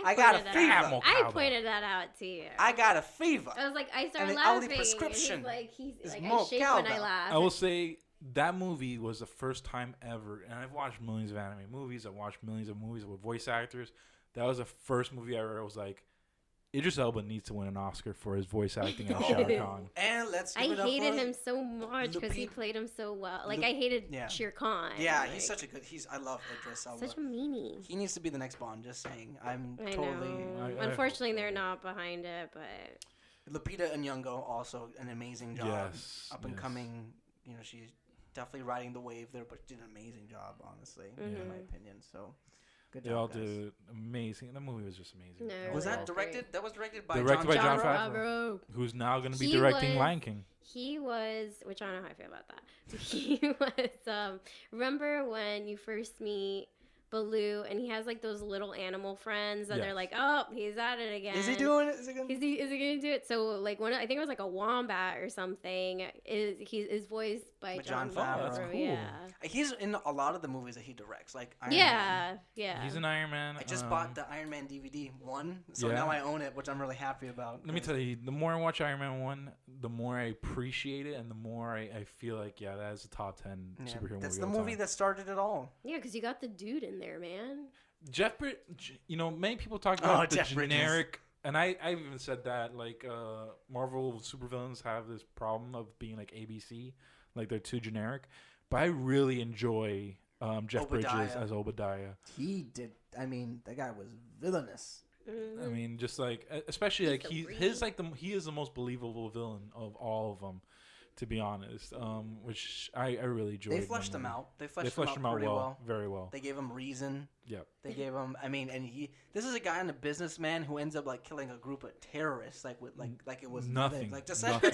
I got a pointed that fever. out. Camel I cowbell. pointed that out to you. I got a fever. I was like, I started And the laughing. only prescription and he's is like, more I shake when I cowbell. laugh. I will say that movie was the first time ever, and I've watched millions of anime movies. I've watched millions of movies with voice actors. That was the first movie I was like, Idris Elba needs to win an Oscar for his voice acting as Shao Kahn. And let's I give it up hated for him so much because he Lupita- played him so well. Like I hated yeah. Shere Khan. Yeah, like, he's such a good. I love Idris Elba. such a meanie. He needs to be the next Bond. Just saying. I'm I totally. know. I- Unfortunately, they're not behind it, but Lupita Nyong'o also an amazing job. Yes, Up and yes. coming. You know, she's definitely riding the wave there, but did an amazing job, honestly, in my opinion. So, good They job, all guys. did amazing. The movie was just amazing. No, Overall. Was that Great. directed? That was directed by Directed by Jon Favreau. Favreau. Who's now going to be He directing was- Lion King? he was, which I don't know how I feel about that. He was, remember when you first meet Baloo, and he has like those little animal friends that Yes. they're like, oh, he's at it again. Is he doing it? Is he gonna... Is he gonna do it? So like I think it was like a wombat or something. Is voiced by With Jon Jon Favreau. That's Favreau. cool. Yeah. He's in a lot of the movies that he directs, like Iron Man. Yeah. Yeah. He's an Iron Man. I just bought the Iron Man DVD 1, so Yeah. now I own it, which I'm really happy about. Let me tell you, the more I watch Iron Man 1, the more I appreciate it, and the more I feel like, yeah, that is a top 10 superhero movie. That's the of all movie time. that started it all. Yeah, because you got the dude in there, man. Many people talk about the Jeff Bridges. generic, and I've even said that, like, Marvel supervillains have this problem of being like ABC, like they're too generic. But I really enjoy Jeff Bridges Obadiah. as Obadiah. He did. I mean, that guy was villainous. Mhm. I mean, just like, especially He's like the he is the most believable villain of all of them, to be honest. Which I really enjoyed. They fleshed him out. They fleshed They fleshed him out pretty well. very well. They gave him reason. Yep. They gave him. I mean, and this is a guy and a businessman who ends up like killing a group of terrorists, like it was Nothing. Like just Nothing.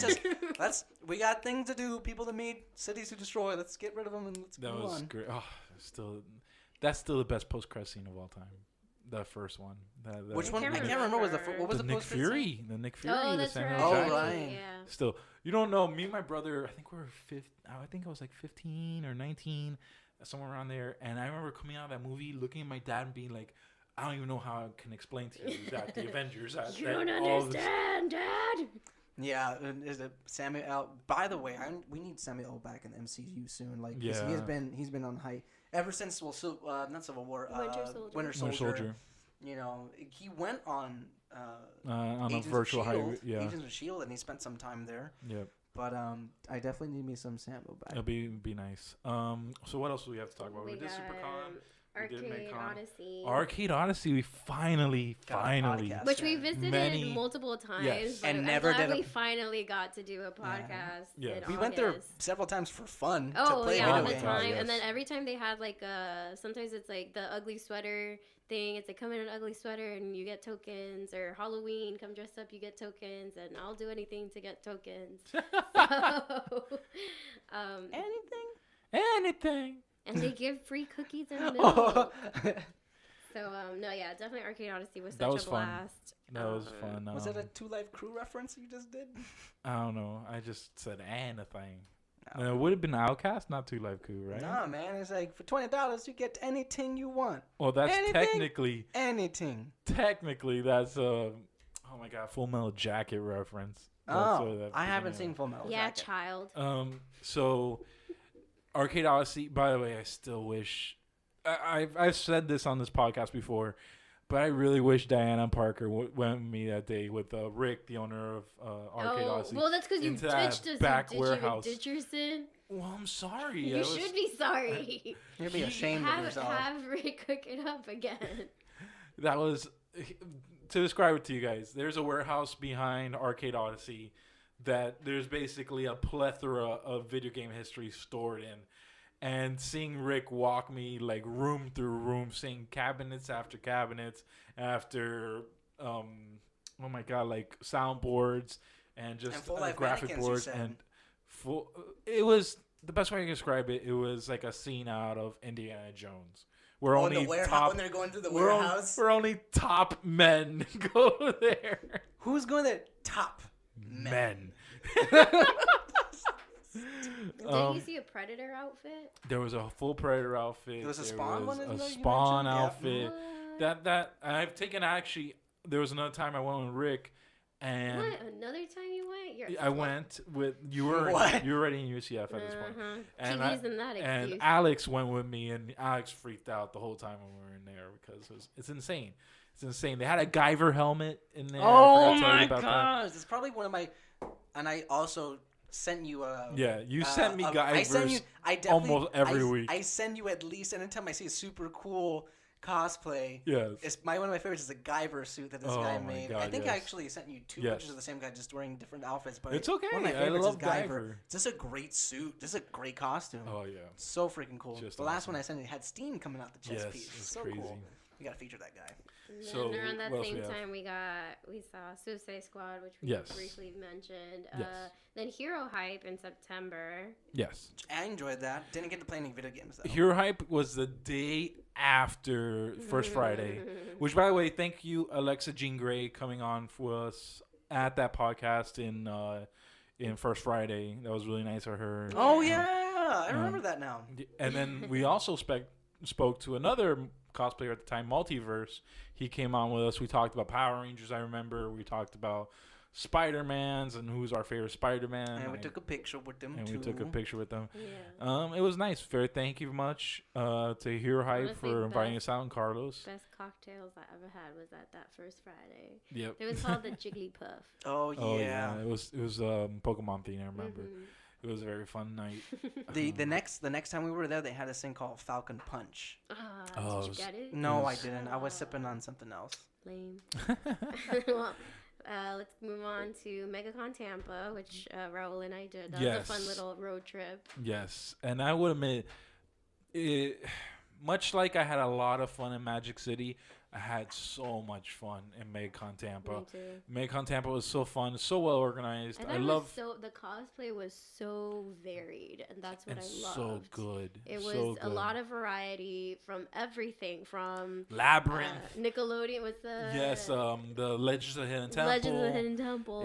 we got things to do, people to meet, cities to destroy. Let's get rid of them and let's That move was on. great. Oh, that's still the best post-credit scene of all time. The first one. Which one? I can't can't remember. What was the the Nick post-credit scene? Fury. The Nick Fury. Oh, the that's Samuel right. Oh, Jackson. right. Yeah. Still, you don't know. Me and my brother, I think we were I think I was like 15 or 19, somewhere around there. And I remember coming out of that movie, looking at my dad and being like, I don't even know how I can explain to you that the Avengers. You don't understand, Dad. Yeah, and is it Samuel L? By the way, we need Samuel L back in the MCU soon. Like, 'cause Yeah. he's been on hype ever since not Civil War, Winter Soldier. Winter Soldier. You know, he went on On a Agents of virtual S.H.I.E.L.D., high. Yeah. Agents of S.H.I.E.L.D., and he spent some time there. Yep. But I definitely need me some Samuel back. It'll be nice. So what else do we have to talk about? We did got, SuperCon. We did Arcade MidCon. Odyssey. Arcade Odyssey. We finally. Got a podcast. Which we visited multiple times, Yes. but And I'm never glad did we finally got to do a podcast. Yeah. in We went there August. several times for fun to Oh play yeah, all video the games. time. yes. And then every time they had like sometimes it's like the ugly sweater thing. It's like come in an ugly sweater and you get tokens, or Halloween, come dressed up, you get tokens, and I'll do anything to get tokens. Anything. And they give free cookies and milk. Oh. So no, yeah, definitely Arcade Odyssey was such That was a fun. blast. That was fun. Was it a Two Life Crew reference you just did? I don't know. I just said anything. No, it would have been Outcast, not Two Live Crew, right? Nah, man. It's like for $20 you get anything you want. Well, that's Anything? technically that's oh my god, Full Metal Jacket reference. That's what that I haven't freaking seen is. Full Metal Yeah, Jacket. child. So Arcade Odyssey. By the way, I still wish I've said this on this podcast before, but I really wish Diana Parker went with me that day with Rick, the owner of Arcade Odyssey. Well, that's because you into that ditched us. back you warehouse. Ditcherson. Well, I'm sorry. You should be sorry. You'd be ashamed of yourself. Have Rick cook it up again. That was to describe it to you guys. There's a warehouse behind Arcade Odyssey that there's basically a plethora of video game history stored in. And seeing Rick walk me like room through room, seeing cabinets after cabinets after oh my god, like soundboards and just full-life graphic mannequins, you boards said. and full. It was the best way I can describe it. It was like a scene out of Indiana Jones. We're In only the warehouse top. when they're going through the We're, warehouse. we're only top men go there. Who's going there? Top men. Did you see a Predator outfit? There was a full Predator outfit. There was a There Spawn was one, a isn't there, you Spawn mentioned? Yeah. outfit. What? That I've taken actually. There was another time I went with Rick, and What? Another time you went? You're I went with you were What? you were already in UCF at this point, Uh-huh. and Keep using that excuse. and Alex went with me, and Alex freaked out the whole time when we were in there because it's insane. It's insane. They had a Guyver helmet in there. I Oh forgot to tell you my about that. gosh! It's probably one of my. And I also sent you a. Yeah, you sent me I Guyvers send you. I definitely, almost every week. I send you at least anytime I see a super cool cosplay. Yes. It's one of my favorites is the Guyver suit that this Oh guy my made. God, I think I yes. actually sent you two Yes. pictures of the same guy just wearing different outfits. But It's okay. One of my I favorites love is Guyver. Guyver. It's just a great suit. This is a great costume. Oh yeah. So freaking cool. Just the last awesome. one I sent you had steam coming out the chest Yes, piece. it's So crazy. cool. We gotta feature that guy. And So, then around that what else same we have? time, we saw Suicide Squad, which we Yes. briefly mentioned. Yes. Then Hero Hype in September. Yes. I enjoyed that. Didn't get to play any video games though. Hero Hype was the day after First Friday, which, by the way, thank you, Alexa Jean Grey, coming on for us at that podcast in First Friday. That was really nice of her. Oh yeah, I remember that now. And then we also spoke to another cosplayer at the time, Multiverse. He came on with us. We talked about Power Rangers, I remember. We talked about Spider-Mans and who's our favorite Spider-Man. And we took a picture with them and too. we took a picture with them. Yeah. It was nice. Very thank you much to Hero Hype Honestly, for inviting best- us out, and Carlos. Best cocktails I ever had was at that First Friday. Yep. It was called the Jigglypuff. Oh yeah. Oh yeah, it was Pokemon theme. I remember. Mhm. It was a very fun night. The next time we were there, they had this thing called Falcon Punch. Oh, Did you get it? No, I Yes. didn't. I was sipping on something else. Lame. Well, let's move on to MegaCon Tampa, which Raul and I did. That was a fun Yes. little road trip. Yes, and I would admit, much like I had a lot of fun in Magic City, I had so much fun in MegaCon Tampa. Me too. MegaCon Tampa was so fun, so well organized. And I that love was the cosplay was so varied, and that's what and I loved. so good. It so was a good. lot of variety from everything, from Labyrinth. Nickelodeon with the Yes, the Legends of the Hidden Temple. Legends of the Hidden Temple,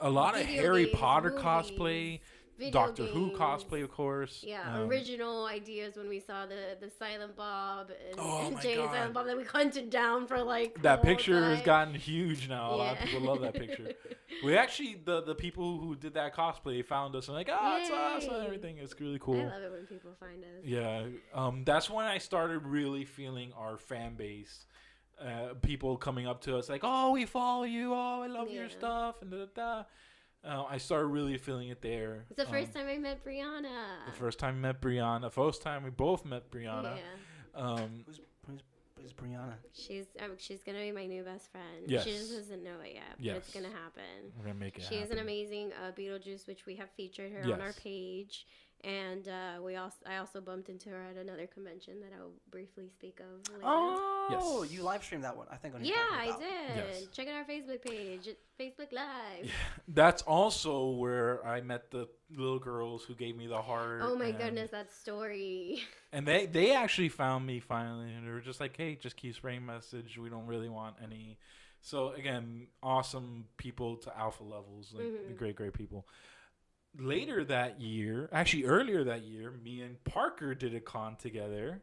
A lot of Video Harry games, Potter movies, cosplay, video Doctor Who games. cosplay, of course. Yeah, original ideas when we saw the Silent Bob and, Oh and my Jane God. Silent Bob that we hunted down for like That the whole picture has time. gotten huge now. A lot of Yeah. people love that picture. We actually, the people who did that cosplay found us and like, oh, it's us and Yay. everything. It's really I cool. love it when people find us. Yeah, that's when I started really feeling our fan base. People coming up to us like, oh, we follow you. Oh, I love your Yeah. stuff. And da. I started really feeling it there. It's the first time I met Brianna. The first time we met Brianna. First time we both met Brianna. Yeah. Who's Brianna? She's gonna be my new best friend. Yes. She just doesn't know it yet, but it's Yes. gonna happen. We're gonna make it She is happen. an amazing Beetlejuice, which we have featured her on our Yes. page, and I also bumped into her at another convention that I'll briefly speak of later. Oh, Yes. you live streamed that one. I think. Yeah, I did. Yes. Check out our Facebook page. It's Facebook Live. That's also where I met the little girls who gave me the heart. Oh my and- goodness, that story. And they actually found me finally, and they were just like, "Hey, just keep spreading message. We don't really want any." So again, awesome people to alpha levels, like Mhm. great people. Later that year, actually earlier that year, me and Parker did a con together.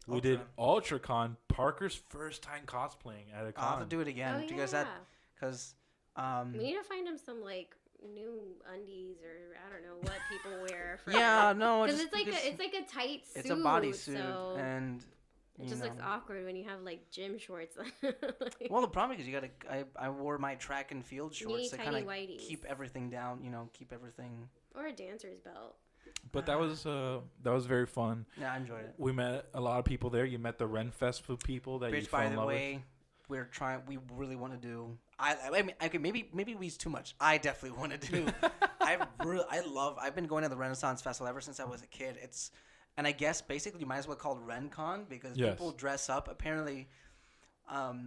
We did Ultracaan. Parker's first time cosplaying at a con. I'll have to do it again. Oh, Do you guys that? yeah. Because We need to find him some like new undies or I don't know what people wear. For yeah, no, because just it's like a tight suit. it's a bodysuit, so and it you just looks know. awkward when you have like gym shorts. Well, the problem is you gotta. I wore my track and field You need shorts to tiny kind of whiteys. keep everything down. You know, keep everything. Or a dancer's belt. But that was very fun. Yeah, I enjoyed it. We met a lot of people there. You met the Renfest people that you Which, fell by in the love way, we really want to do. I mean, okay, maybe we use too much. I definitely want to do. I've been going to the Renaissance Festival ever since I was a kid. And I guess basically you might as well call it RenCon because Yes. people dress up. Apparently,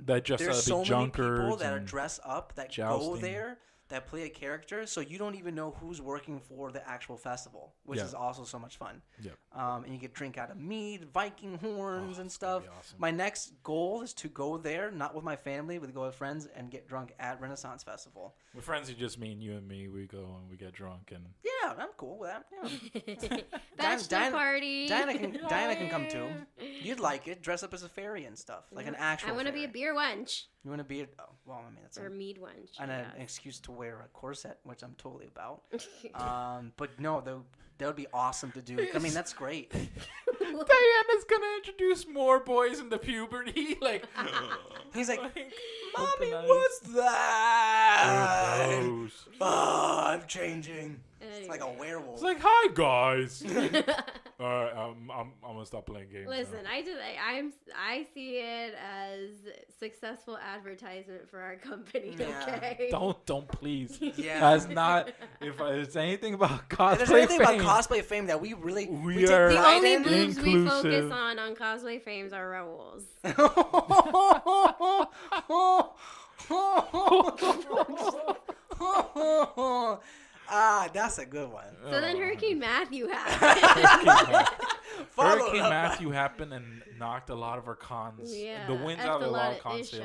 that just there's so many junkers people that are and dress up that go jousting. there that play a character, so you don't even know who's working for the actual festival, which Yeah. is also so much fun. Yep. And you get drink out of mead, Viking horns, and it's gonna stuff. be awesome. My next goal is to go there, not with my family, but to go with friends and get drunk at Renaissance Festival. With friends, you just mean you and me. We go and we get drunk and Yeah, I'm cool with that. Yeah. Bachelor Diana- party. Diana can come too. You'd like it. Dress up as a fairy and stuff, like an actual. I want to be a fairy. beer wench You want to be? Well, I mean that's or mead wench. and I an guess. excuse to wear a corset, which I'm totally about. But no, that would be awesome to do. I mean, that's great. Diana's gonna introduce more boys into puberty. Like He's like, like, "Mommy, open eyes. what's that? Gross. Oh, I'm changing." It's like a werewolf. It's like, hi guys. All right, I'm gonna stop playing games. Listen, now. I see it as successful advertisement for our company. Yeah. Okay. Don't please. Yeah. That's not. If it's anything about If there's cosplay anything fame, about cosplay fame that we really We take are The pride only in. boobs we focus Inclusive. on Cosplay Fames are werewolves. That's a good one. So then Hurricane Matthew happened. Follow Hurricane up. Matthew happened and knocked a lot of our cons. Yeah, The wins effed out of a lot of of con ish sales.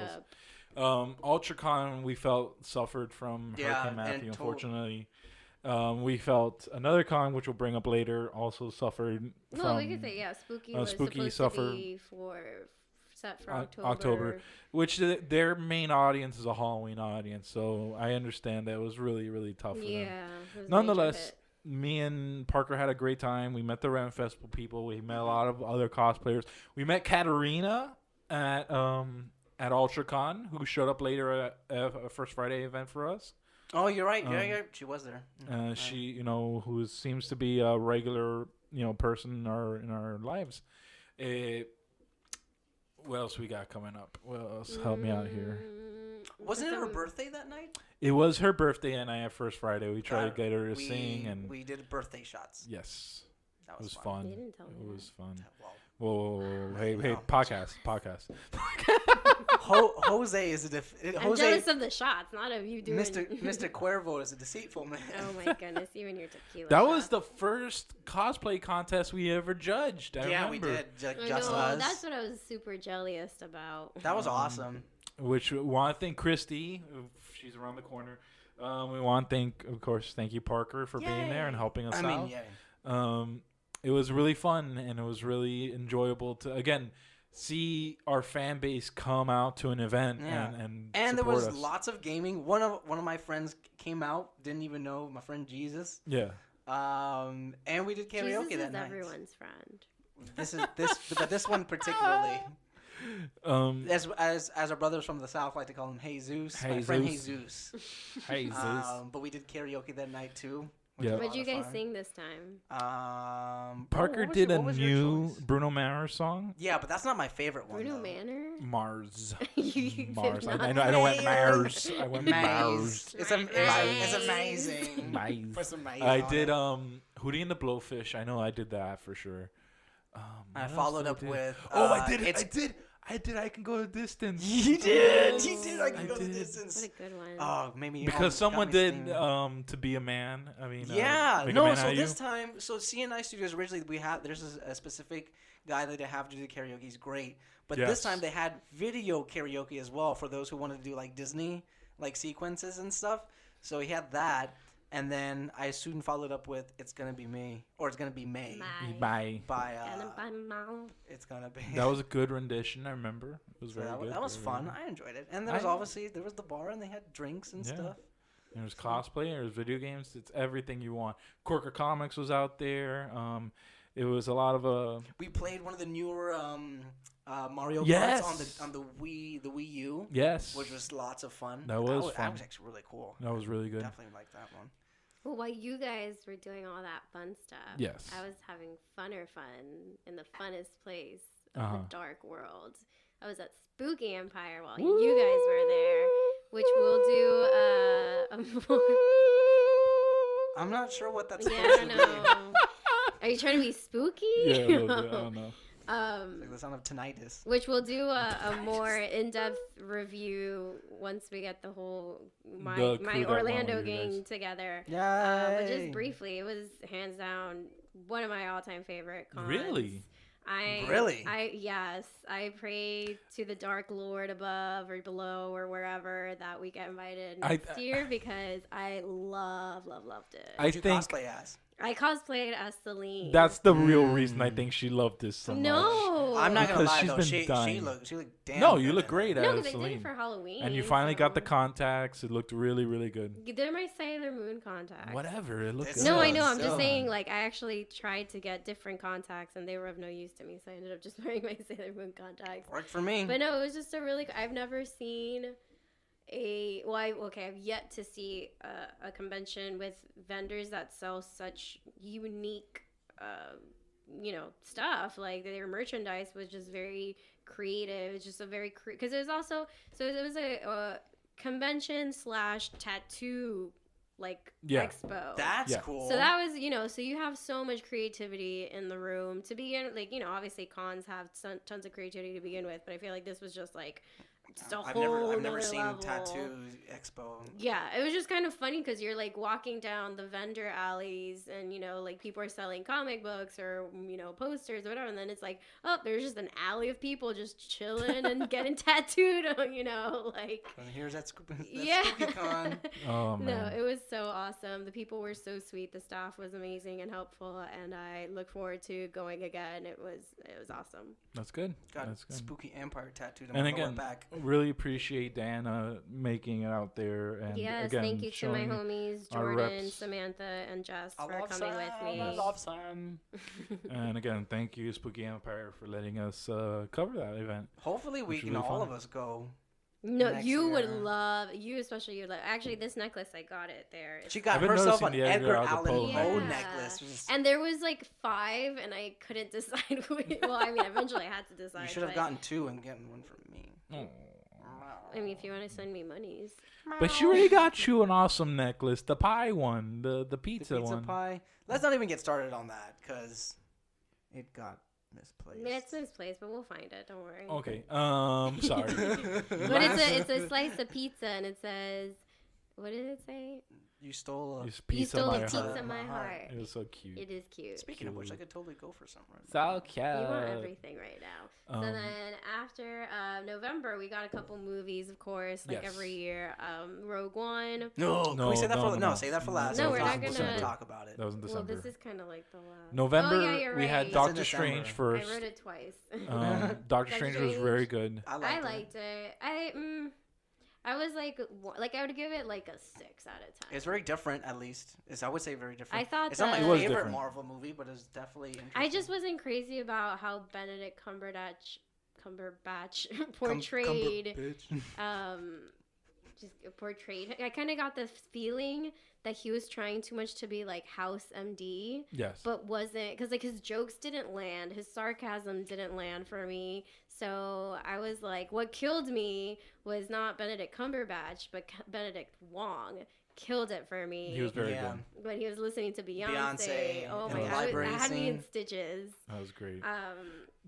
up. Ultracaan, we felt suffered from Yeah, Hurricane and Matthew, to- unfortunately. We felt another con, which we'll bring up later, also suffered Well, from we could say Spooky was Spooky supposed suffered to be set for October. Which their main audience is a Halloween audience, so I understand that it was really, really tough for them. Yeah. it was a Nonetheless, major hit. me and Parker had a great time. We met the Ren Festival people. We met a lot of other cosplayers. We met Katarina at Ultracon, who showed up later at a First Friday event for us. Oh, you're right. Yeah, she was there. She, who seems to be a regular, person in our lives. What else we got coming up? What else? Help me out here. Wasn't it her birthday that night? It was her birthday, and I had First Friday. We tried to get her to we, sing, and we did birthday shots. yes, That it was fun. fun. They didn't tell me It that. was fun. Well, Whoa. Hey, No. podcast. Jose is I'm Jose. jealous of the shots, not of you doing Mr. Cuervo is a deceitful man. Oh my goodness, even your tequila. That was shots. the first cosplay contest we ever judged. I Yeah, remember. we did. I Just know, us. that's what I was super jealous about. That was awesome. Which we want to thank Christy. She's around the corner. We want to thank you, Parker, for being there and helping us out. Yeah. It was really fun, and it was really enjoyable to, again, see our fan base come out to an event Yeah. and And there support was us. lots of gaming. One of my friends came out, didn't even know, my friend Jesus. Yeah. And we did karaoke Jesus that is night. everyone's friend. But this one particularly. Um, As our brothers from the South like to call him Jesus. My friend Jesus. Hey, Zeus. But we did karaoke that night too. Yeah. What'd you guys sing this time? Parker did a new Bruno Mars song. Yeah, but that's not my favorite one. Bruno though. Manor? Mars. You Mars. did I not know. I went say Mars. I went Maze. Mars. It's Maze. amazing. Maze. Put some maze I on did it. Hootie and the Blowfish. I know I did that for sure. I what else followed did up do? with. I did it. It's- I did. I can go the distance. You did. You did. I can I go the did. distance. What a good one. Oh, maybe Because someone did To Be a Man. I mean, Yeah, Make a no. Man So Out of You. this time, CNI Studios originally there's a specific guy that they have to do karaoke. He's great, but Yes. this time they had video karaoke as well for those who wanted to do like Disney like sequences and stuff. So he had that, and then I soon followed up with "It's Gonna Be Me" or "It's Gonna Be May" Bye. by Mom. "It's Gonna Be." That was a good rendition. I remember. It was So very good. that was very fun. good. I enjoyed it, and there was there was the bar, and they had drinks and Yeah. stuff. There was cosplay. There was video games. It's everything you want. Corker Comics was out there. It was a lot of We played one of the newer Mario Yes. Karts on the Wii U. yes. Which was lots of fun. That was fun. That was actually really cool. That was really good. Definitely liked that one. Well, while you guys were doing all that fun stuff, Yes. I was having fun in the funnest place of Uh-huh. the dark world. I was at Spooky Empire while you guys were there, which we'll do a more. I'm not sure what that's Yeah, supposed I to be. know. Are you trying to be spooky? Yeah, a little bit. I don't know. Like the sound of tinnitus. Which we'll do a more in-depth review once we get the whole my The crew that Orlando went with you gang guys. together. Yeah. But just briefly, it was hands down one of my all-time favorite cons. Really? Really? I pray to the Dark Lord above or below or wherever that we get invited I- next year because I loved it. I Did you think cosplay as? I cosplayed as Celine. that's the real reason I think she loved this so much. no. I'm not gonna Because lie she's though. been She dying. looked damn. No, good you look in great it. No, as because I did Celine. it for Halloween. And you finally got the so- contacts. It looked really, really good. You did my Sailor Moon contacts. Whatever. It looked It's good. No, I Still, know. I'm still. just saying, like, I actually tried to get different contacts, and they were of no use to me, so I ended up just wearing my Sailor Moon contacts. Worked for me. But no, it was just a really. I've never seen I've yet to see a convention with vendors that sell such unique, stuff. Like their merchandise was just very creative. It's just a very because it was also it was a convention / tattoo expo. That's cool. So that was, so you have so much creativity in the room to begin. Obviously cons have tons of creativity to begin with, but I feel like this was just just a whole I've never seen level. Tattoo Expo. Yeah, it was just kind of funny because you're walking down the vendor alleys and people are selling comic books or posters or whatever, and then it's there's just an alley of people just chilling and getting tattooed. And here's that yeah. Spooky Con. Oh man. No, it was so awesome. The people were so sweet. The staff was amazing and helpful, and I look forward to going again. It was awesome. That's good. Got That's good. Spooky Empire tattooed on And my again, lower back. really appreciate Dana making it out there. And Yes, again, thank you to my homies, our Jordan, reps. Samantha, and Jess I for love coming with Sam. me. I love Sam. And again, thank you, Spooky Empire, for letting us cover that event. Hopefully we Which can really all fun. of us go. No, Next you would year. love, especially, you would love. Actually, this necklace, I got it there. It's- She got I've been herself noticing an the Edgar Edgar Allan Allan Poe Poe necklace. necklace. And there was 5, and I couldn't decide which. Well, I mean, eventually I had to decide. You should have but, gotten 2 and gotten one from me. I mean, if you want to send me monies. But she already got you an awesome necklace, the pie one, the pizza, The pizza one. pie. Let's not even get started on that because it got misplaced. I mean, it's misplaced, but we'll find it. Don't worry. Okay. Sorry. But it's a slice of pizza, and it says, what did it say? You stole a. It's You pizza stole my a pizza heart. my heart. It was so cute. It is cute. Speaking of which, I could totally go for some right So now. cute. You want everything right now. Um, So then after November, we got a couple movies, of course, like Yes. every year. Rogue One. No, can No, we say that no, for no. say that for last? No, we'll we're not talk- gonna- we'll talk about it. That was in Well, December. this is kind of like the last. November, Oh, yeah, you're we had right. Doctor It's in Strange December. first. I wrote it twice. Doctor Doctor Strange was Strange. very good. I liked it. I was like I would give it like a 6 out of 10. It's very different, at least. I would say very different. I thought it's not my that- It was favorite different. Marvel movie, but it's definitely interesting. I just wasn't crazy about how Benedict Cumberbatch portrayed portrayed. I kind of got the feeling that he was trying too much to be like House MD, Yes. but wasn't, because his jokes didn't land, his sarcasm didn't land for me. So I was like, what killed me was not Benedict Cumberbatch, but Benedict Wong killed it for me. He was very Yeah. good. When he was listening to Beyonce. Beyonce Oh in my the god, library that had me in scene. stitches. That was great.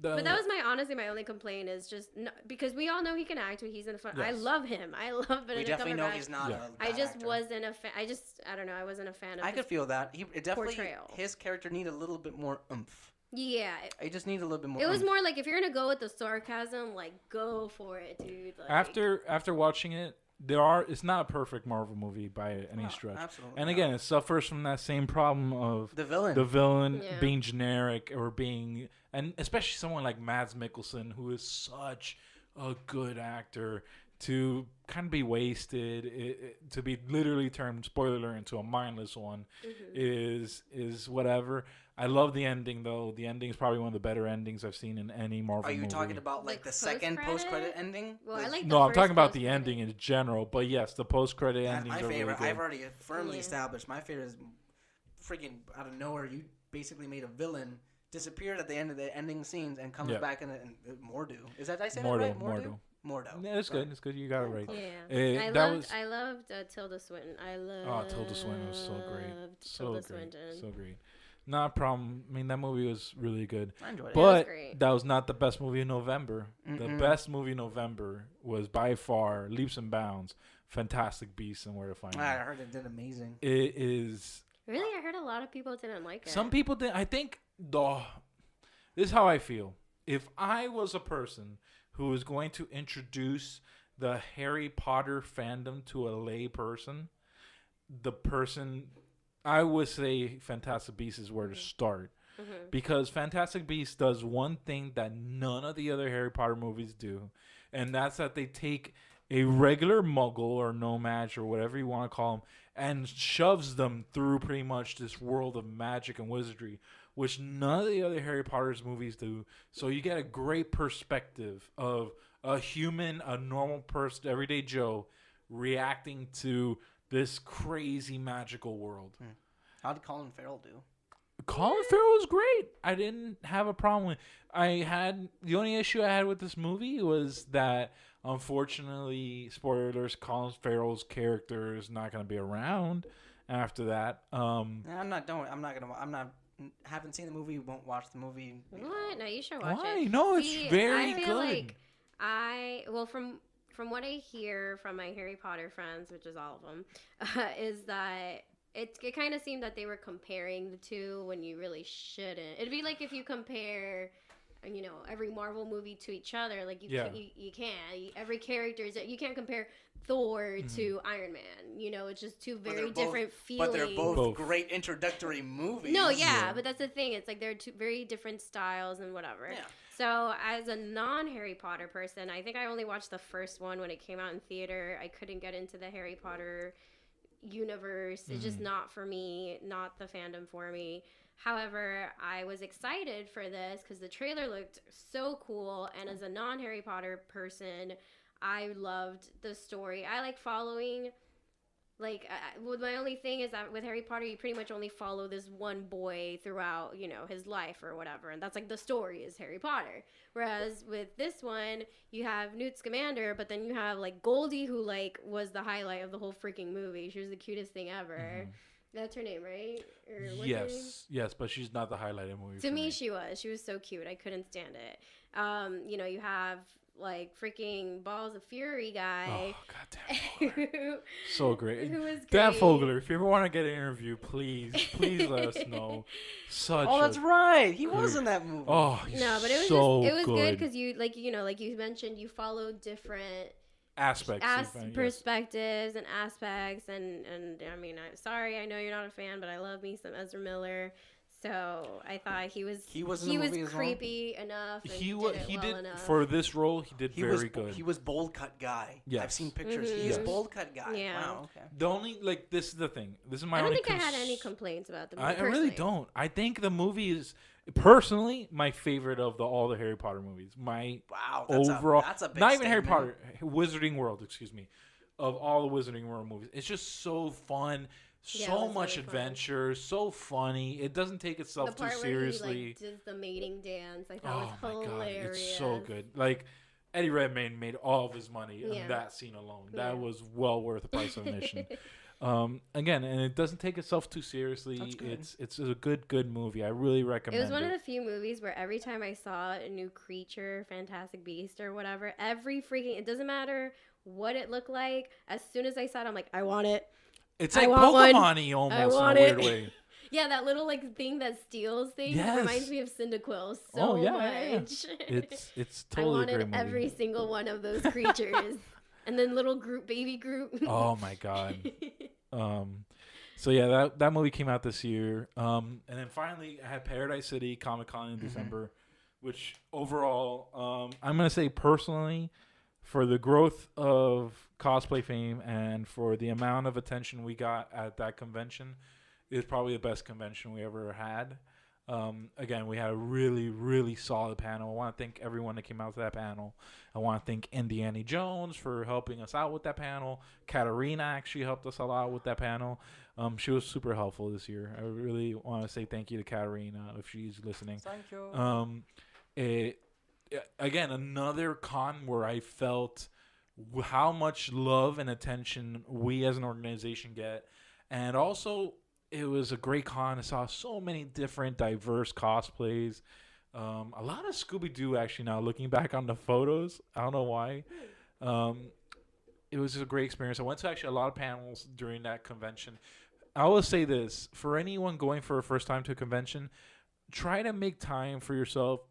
But that was my only complaint is just because we all know he can act when he's in the front. I Yes. love him. I love Benedict We definitely know Cumberbatch. he's not Yeah. a I bad just actor. wasn't a fan. I don't know. I wasn't a fan of I his could feel that. It definitely, portrayal. his character needed a little bit more oomph. Yeah. I just need a little bit more It was oomph. more like if you're gonna go with the sarcasm, like go for it, dude. Like, After watching it, it's not a perfect Marvel movie by any No, stretch. absolutely And not. again, it suffers from that same problem of The villain. the villain Yeah. being generic or being, and especially someone like Mads Mikkelsen, who is such a good actor, to kind of be wasted, to be literally turned, spoiler alert, into a mindless one, is whatever. I love the ending though. The ending is probably one of the better endings I've seen in any Marvel Are you movie. talking about like Like the second post-credit? post-credit ending? Well, I With- like No, the I'm first talking about the post-credit. ending in general. But yes, the post-credit That's endings my are really favorite. good. I've already firmly Yeah. established my favorite is freaking out of nowhere. You basically made a villain disappeared at the end of the ending scenes and comes Yeah. back in Mordo. Is that, did I say Mordo, that right? Mordo. Yeah, it's Sorry. good. It's good. You got it right. Yeah. I loved Tilda Swinton. I loved. Tilda Swinton was so great. So Tilda great. Swinton. So great. Not a problem. I mean, that movie was really good. I enjoyed it. was But great. that was not the best movie in November. The Mm-mm. best movie in November was by far, leaps and bounds, Fantastic Beasts and Where to Find I Them. heard it did amazing. It is. Really, I heard a lot of people didn't like it. Some people did. I think this is how I feel. If I was a person who was going to introduce the Harry Potter fandom to a lay person, I would say Fantastic Beasts is where to start. Mhm. Because Fantastic Beasts does one thing that none of the other Harry Potter movies do, and that's that they take a regular muggle or nomad or whatever you want to call them and shoves them through pretty much this world of magic and wizardry, which none of the other Harry Potter's movies do. So you get a great perspective of a human, a normal person, everyday Joe, reacting to this crazy magical world. How did Colin Farrell do? Colin Farrell was great. I didn't have a problem with. The only issue I had with this movie was that, unfortunately, spoilers, Colin Farrell's character is not going to be around after that. Haven't seen the movie. Won't watch the movie. What? No, you should watch Why? it. No, See, it's very I feel good. Like from what I hear from my Harry Potter friends, which is all of them, is that it kind of seemed that they were comparing the two when you really shouldn't. It'd be like if you compare, every Marvel movie to each other. Like you can't. Every character you can't compare Thor to Iron Man. It's just two very different feelings. But they're both great introductory movies. No, yeah, but that's the thing. It's like they're two very different styles and whatever. Yeah. So as a non-Harry Potter person, I think I only watched the first one when it came out in theater. I couldn't get into the Harry Potter universe. It's just not for me, not the fandom for me. However, I was excited for this because the trailer looked so cool, and as a non-Harry Potter person, I loved the story. I like following, my only thing is that with Harry Potter, you pretty much only follow this one boy throughout, his life or whatever. And that's the story is Harry Potter. Whereas with this one, you have Newt Scamander, but then you have Goldie, who was the highlight of the whole freaking movie. She was the cutest thing ever. That's her name, right? Or what's her name? Yes, but she's not the highlight of the movie. To me, she was. She was so cute. I couldn't stand it. You have freaking Balls of Fury guy. Oh, God damn. So great. Who was great. Dan Fogler, if you ever want to get an interview, please let us know. That's right. He was in that movie. Oh, no, but it was good because you like you mentioned, you follow different aspects, perspectives and aspects, and I mean, I know you're not a fan, but I love me some Ezra Miller. So I thought he was creepy enough. And he did enough. For this role. He did very good. He was bold cut guy. Yes. I've seen pictures. He's bold cut guy. Yeah. Wow. Okay. The only this is the thing. This is my. I don't think I had any complaints about the movie. I really don't. I think the movie is personally my favorite of all the Harry Potter movies. That's a big not even Harry Potter, Wizarding World. Excuse me, of all the Wizarding World movies, it's just so fun. So much adventure, so funny. It doesn't take itself too seriously. Where he does the mating dance, I thought was hilarious. God, it's so good. Eddie Redmayne made all of his money in that scene alone. That was well worth the price of admission. Again, and it doesn't take itself too seriously. It's a good movie. I really recommend it. It was one of the few movies where every time I saw a new creature, Fantastic Beast or whatever, it doesn't matter what it looked like. As soon as I saw it, I'm like, I want it. It's like Pokemon-y almost in a weird way. Yeah, that little thing that steals things reminds me of Cyndaquil much. It's totally a great movie. Every single one of those creatures. And then little baby Groot. Oh my God. So yeah, that movie came out this year. And then finally I had Paradise City Comic-Con in December, which overall, I'm going to say personally, for the growth of CosplayFame and for the amount of attention we got at that convention, is probably the best convention we ever had. Again, we had a really, really solid panel. I want to thank everyone that came out to that panel. I want to thank Indiana Jones for helping us out with that panel. Katarina actually helped us a lot with that panel. She was super helpful this year. I really want to say thank you to Katarina if she's listening. Thank you. Again, another con where I felt how much love and attention we as an organization get. And also, it was a great con. I saw so many different diverse cosplays. A lot of Scooby-Doo, actually, now looking back on the photos. I don't know why. It was just a great experience. I went to actually a lot of panels during that convention. I will say this. For anyone going for a first time to a convention, try to make time for yourself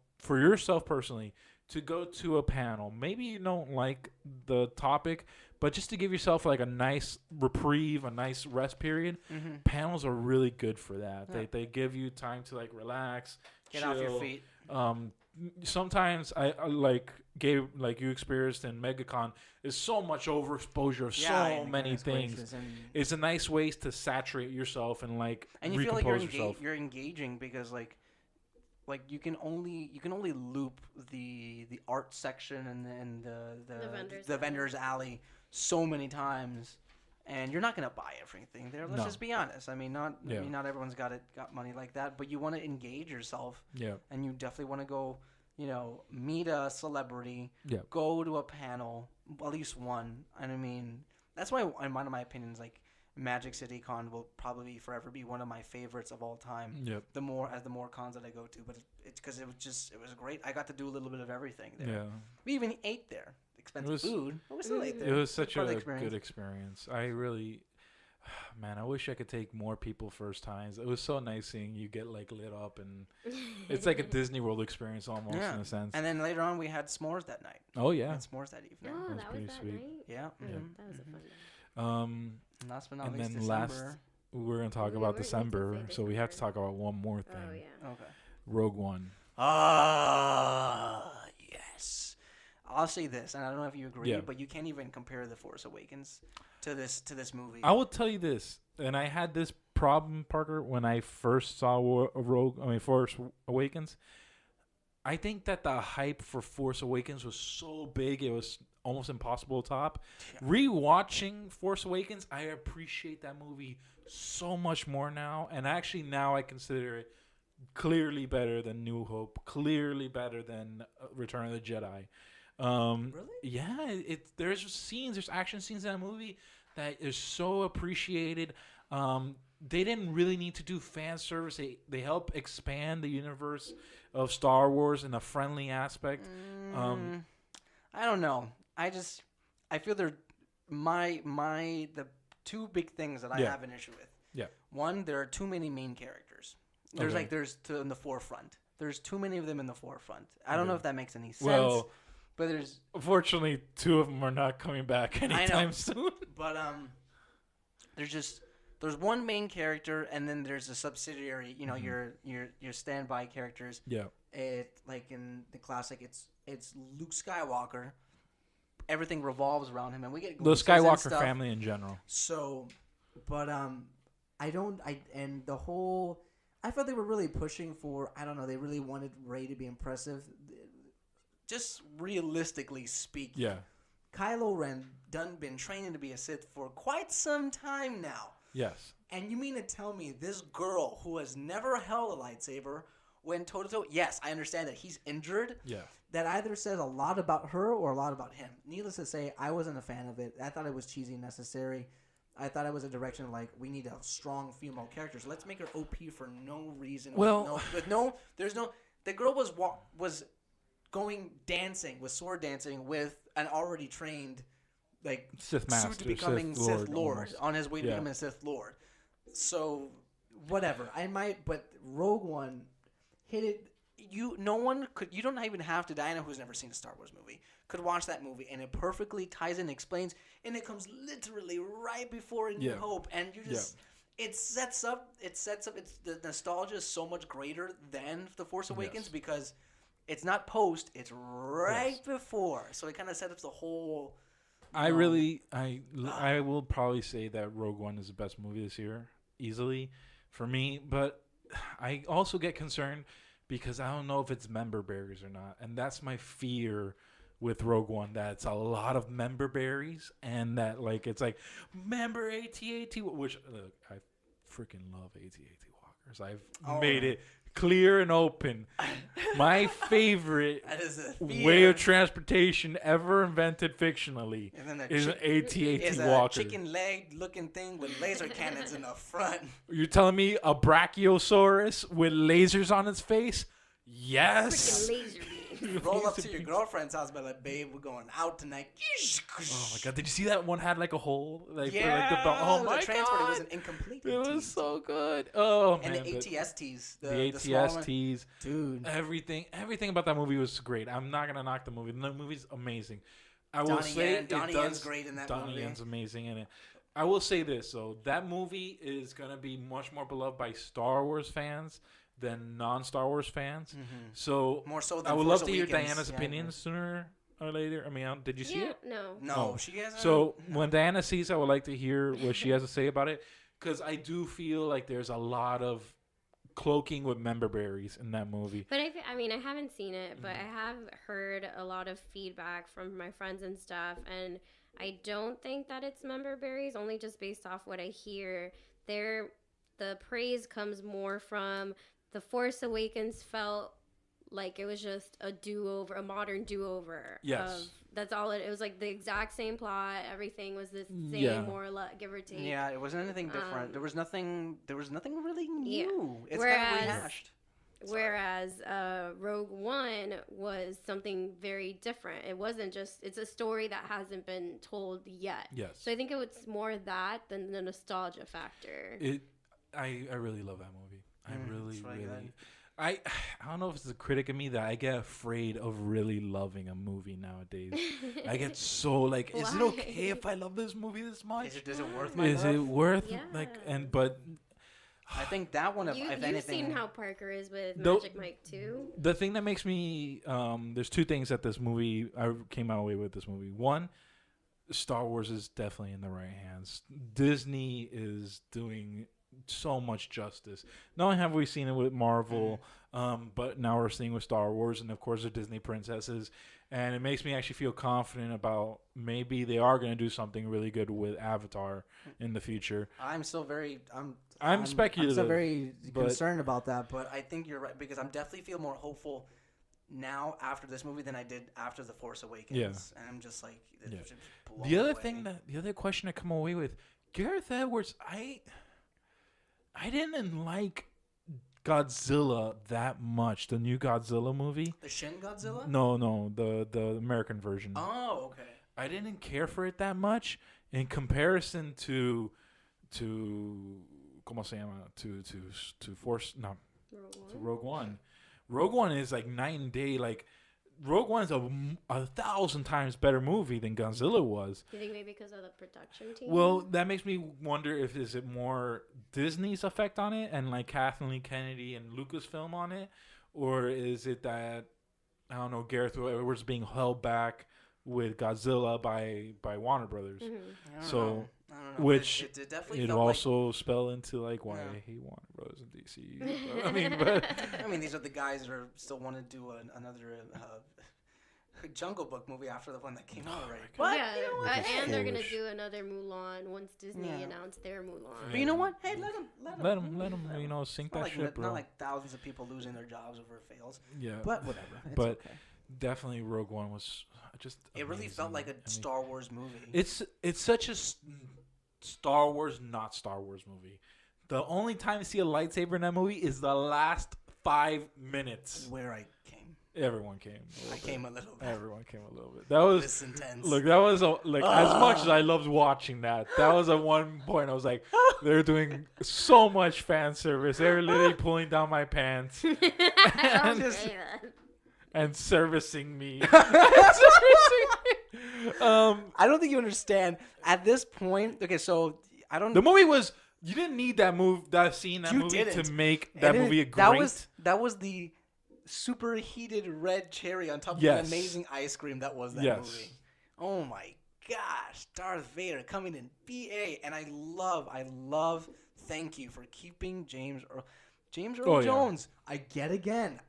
personally, to go to a panel. Maybe you don't like the topic, but just to give yourself a nice reprieve, a nice rest period. Panels are really good for that. Yeah. They give you time to relax, get chill. Off your feet. Sometimes I you experienced in MegaCon is so much overexposure of so many things. It's a nice way to saturate yourself and and you feel like you're engaging because like you can only loop the art section and the vendors alley so many times, and you're not gonna buy everything there. Let's just be honest. I mean, not everyone's got money like that, but you want to engage yourself. Yeah. And you definitely want to go, meet a celebrity. Yeah. Go to a panel, at least one. And I mean, that's why, in one of my opinions, like Magic City Con will probably forever be one of my favorites of all time. Yep. The more cons that I go to, but it's because it was great. I got to do a little bit of everything there. Yeah. We even ate there. Expensive food, but we still ate there. It was such a good experience. I really, man, I wish I could take more people first times. It was so nice seeing you get like lit up, and it's like a Disney World experience almost in a sense. And then later on, we had s'mores that night. Oh yeah, we had s'mores that evening. Oh, that was pretty that sweet. night. Yeah. Mm-hmm. That was a fun day. And last but not and least, then December. we're gonna talk about December, so we have to talk about one more thing. Oh yeah. Okay. Rogue One. Yes. I'll say this, and I don't know if you agree, but you can't even compare The Force Awakens to this movie. I will tell you this, and I had this problem, Parker, when I first saw Force Awakens. I think that the hype for Force Awakens was so big, it was almost impossible to top. Yeah. Rewatching Force Awakens, I appreciate that movie so much more now, and actually now I consider it clearly better than New Hope, clearly better than Return of the Jedi. Really? Yeah, there's action scenes in that movie that is so appreciated. They didn't really need to do fan service. They help expand the universe of Star Wars in a friendly aspect. I don't know. I feel the two big things that I have an issue with. Yeah. One, there are too many main characters. There's in the forefront. There's too many of them in the forefront. I don't know if that makes any sense. Well, but there's unfortunately 2 of them are not coming back anytime soon. But there's one main character, and then there's a subsidiary. Your standby characters. Yeah. Like in the classic, it's Luke Skywalker. Everything revolves around him, and we get the Skywalker family in general. So, but I felt they were really pushing for. I don't know. They really wanted Rey to be impressive. Just realistically speaking, yeah, Kylo Ren done been training to be a Sith for quite some time now. Yes. And you mean to tell me this girl who has never held a lightsaber went toe-to-toe? Yes, I understand that he's injured. Yeah. That either says a lot about her or a lot about him. Needless to say, I wasn't a fan of it. I thought it was cheesy and necessary. I thought it was a direction like, we need a strong female character. So let's make her OP for no reason. Well, the girl was going dancing, with sword dancing with an already trained like Sith master, soon to becoming Sith Lord on his way to becoming a Sith Lord. So whatever. But Rogue One hit it. You don't even have to. Diana, who's never seen a Star Wars movie, could watch that movie, and it perfectly ties in and explains, and it comes literally right before A New Hope, and you just it sets up. It's the nostalgia is so much greater than The Force Awakens because it's not post, it's right before. So it kind of sets up the whole. I will probably say that Rogue One is the best movie this year, easily, for me. But I also get concerned because I don't know if it's member berries or not. And that's my fear with Rogue One, that it's a lot of member berries and that, like, it's like, member AT-AT, which, look, I freaking love AT-AT walkers. I've made it clear and open. My favorite way of transportation ever invented fictionally is an AT-AT walker. A chicken leg looking thing with laser cannons in the front. You're telling me a Brachiosaurus with lasers on its face? Yes. Freaking laser beam. Roll up to your girlfriend's house, but like, babe, we're going out tonight. Oh my god! Did you see that one had like a hole? Like, yeah. For, like, oh my transport, god! It was an incomplete. It was so good. Oh and man! And the ATSTs, the ATSTs, dude. Everything about that movie was great. I'm not gonna knock the movie. The movie's amazing. I will say Donnie Yen's great in that movie. Donnie Yen's amazing in it. I will say this though: that movie is gonna be much more beloved by Star Wars fans than non-Star Wars fans. Mm-hmm. So more so than I would love to hear Diana's opinions sooner or later. I mean, did you see it? No, she hasn't. So when Diana sees it, I would like to hear what she has to say about it, because I do feel like there's a lot of cloaking with member berries in that movie. But I mean, I haven't seen it, but I have heard a lot of feedback from my friends and stuff, and I don't think that it's member berries, only just based off what I hear. The praise comes more from The Force Awakens felt like it was just a do-over, a modern do-over. Yes. That's all it was, like the exact same plot. Everything was the same, more or less, give or take. Yeah, it wasn't anything different. There was nothing really new. Yeah. It's kind of rehashed. Whereas Rogue One was something very different. It wasn't just, it's a story that hasn't been told yet. Yes. So I think it was more that than the nostalgia factor. I really love that movie. I really good. I don't know if it's a critic of me that I get afraid of really loving a movie nowadays. I get so like, is it okay if I love this movie this much? Is it worth my Is love? it worth Yeah. but I think that one, if You've anything, seen how Parker is with Magic Mike too. The thing that makes me there's two things that this movie I came out away with this movie. One, Star Wars is definitely in the right hands. Disney is doing so much justice. Not only have we seen it with Marvel, but now we're seeing with Star Wars and of course the Disney princesses, and it makes me actually feel confident about maybe they are going to do something really good with Avatar in the future. I'm still very I'm speculative. I'm still very concerned about that, but I think you're right because I'm definitely feel more hopeful now after this movie than I did after The Force Awakens. Yeah. And I'm just like, the other question I come away with, Gareth Edwards, I didn't like Godzilla that much. The new Godzilla movie. The Shin Godzilla? No, the American version. Oh, okay. I didn't care for it that much in comparison to ¿cómo se llama? To Force no to Rogue One. Rogue One is like night and day. Like Rogue One is a 1,000 times better movie than Godzilla was. Do you think maybe because of the production team? Well, that makes me wonder if is it more Disney's effect on it and like Kathleen Kennedy and Lucasfilm on it, or is it that I don't know Gareth Edwards being held back with Godzilla by Warner Brothers? Mm-hmm. I don't know. Which it definitely it also spell into like why I hate Warner Brothers and DC. I mean, these are the guys that are still want to do another Jungle Book movie after the one that came out already. But yeah, and they're gonna do another Mulan once Disney announced their Mulan. But you know what? Hey, let them. Sink that ship, bro. Not like thousands of people losing their jobs over fails. Yeah, but whatever. It's but okay. Definitely, Rogue One was just. It really felt like a Star Wars movie. It's such a Star Wars, not Star Wars movie. The only time you see a lightsaber in that movie is the last 5 minutes. Where I came. Everyone came. I came a little bit. Everyone came a little bit. That was this intense. Look, that was as much as I loved watching that. That was at one point I was like, they're doing so much fan service. They were literally pulling down my pants and servicing me. I don't think you understand. At this point, okay, so I don't. The movie was. You didn't need that movie to make that movie a great. That was the superheated red cherry on top of the amazing ice cream that was that movie. Oh my gosh, Darth Vader coming in BA, and I love. Thank you for keeping James Earl Jones. Yeah. Again.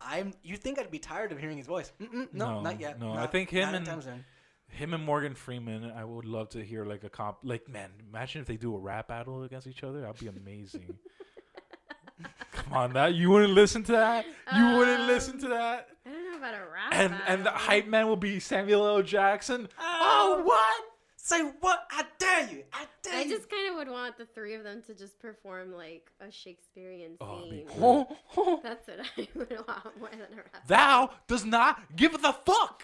You think I'd be tired of hearing his voice? No, not yet. No, I think him and Morgan Freeman, I would love to hear like a comp. Like, man, imagine if they do a rap battle against each other. That'd be amazing. Come on, you wouldn't listen to that? You wouldn't listen to that? I don't know about a rap battle. And the hype man will be Samuel L. Jackson. Oh, what? Say what? I dare you. I just kind of would want the three of them to just perform like a Shakespearean scene. Cool. That's what I would want more than a rap battle. Thou does not give a fuck.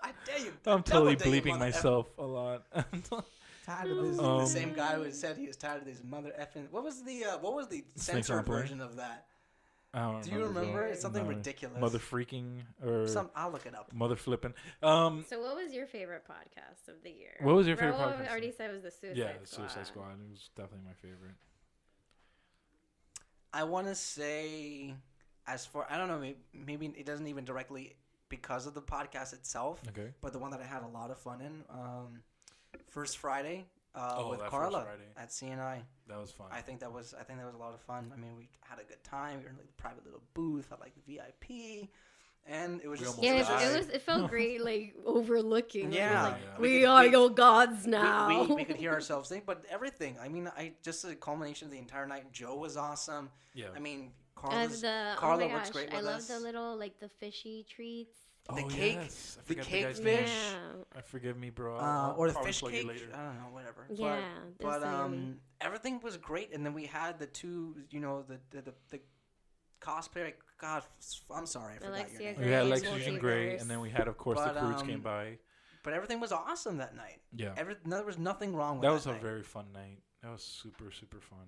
I dare you. I'm totally bleeping myself a lot. Tired of this. The same guy who said he was tired of these mother effing. What was the censored version of that? Do you remember? It's something ridiculous. Mother freaking or I'll look it up. Mother flipping. So what was your favorite podcast of the year? What was your favorite podcast? I already said it was the Suicide Squad. Yeah, Suicide Squad. It was definitely my favorite. I want to say, I don't know, maybe it doesn't even directly because of the podcast itself. Okay. But the one that I had a lot of fun in, First Friday. with that first Carla Friday. at CNI. That was fun. I think that was a lot of fun. I mean, we had a good time. We were in like the private little booth at like the VIP, and it was We just almost Yeah, it felt great, like overlooking. Like, it was Yeah. like, Yeah. we are your gods now. we could hear ourselves think, but everything. I mean, just a culmination of the entire night. Joe was awesome. Yeah. I mean, And Carla oh my works gosh, great with I love us. the little like the fishy treats. the Oh, cake, yes. I the forgot cake guy's fish. name. Yeah, Forgive me, bro. Or the probably fish plug you cake. later. I don't know, whatever. yeah. it was But so yummy. everything was great, and then we had the two, the cosplayer. God, I'm sorry, I forgot Alexia your name. Gray. We had Great Lexington Gray, multiverse. and then we had, of course, But, the Croods came by. But everything was awesome that night. Yeah. There was nothing wrong with That that. was a night. very fun night. That was super, super fun.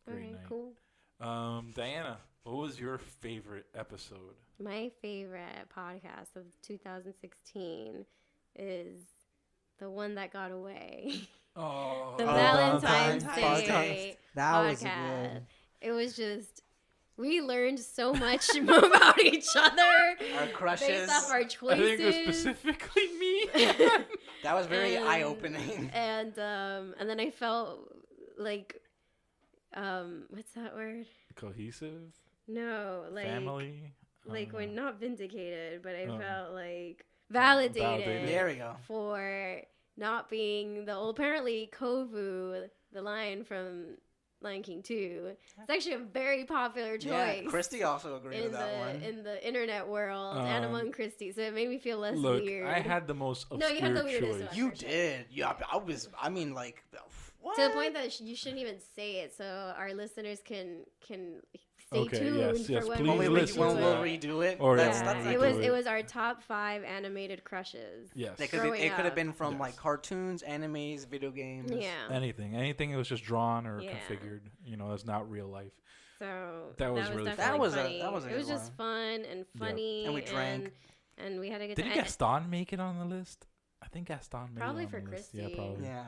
Great Okay, night. cool. Diana, what was your favorite episode? My favorite podcast of 2016 is the one that got away. Oh, The Valentine's Valentine's podcast. Day That was podcast. good. It was just, we learned so much about each other Our crushes. based off our I choices. think it was specifically me. That was very And- eye-opening. And then I felt like, what's that word? Cohesive, No, like family. like when not vindicated, but I Oh. felt like validated, Validated. There we go. for not being apparently Kovu, the lion from Lion King 2. It's actually a very popular choice. Yeah, Christy also agreed in with that one. in the internet world and among Christy, so it made me feel less Look, weird. I had the most No, obscure you had the weirdest choice. one. You for sure. did. Yeah, I mean, like, what? To the point that you shouldn't even say it, so our listeners can stay Okay, tuned yes, for yes, when please When we listen redo to we'll that. redo it. Or that's, yeah, that's we'll it redo was it. it was our top 5 animated crushes. Yes. It could Growing have been up. from Yes. like cartoons, animes, video games. Yeah. Anything that was just drawn or Yeah. configured, that's not real life. So That was really fun. definitely That was a- funny. that was a It was good just one. fun and funny. And we drank. And we had a good Did time. Gaston make it on the list? I think Gaston made Probably it on for the list. Yeah, Christy. probably. Yeah,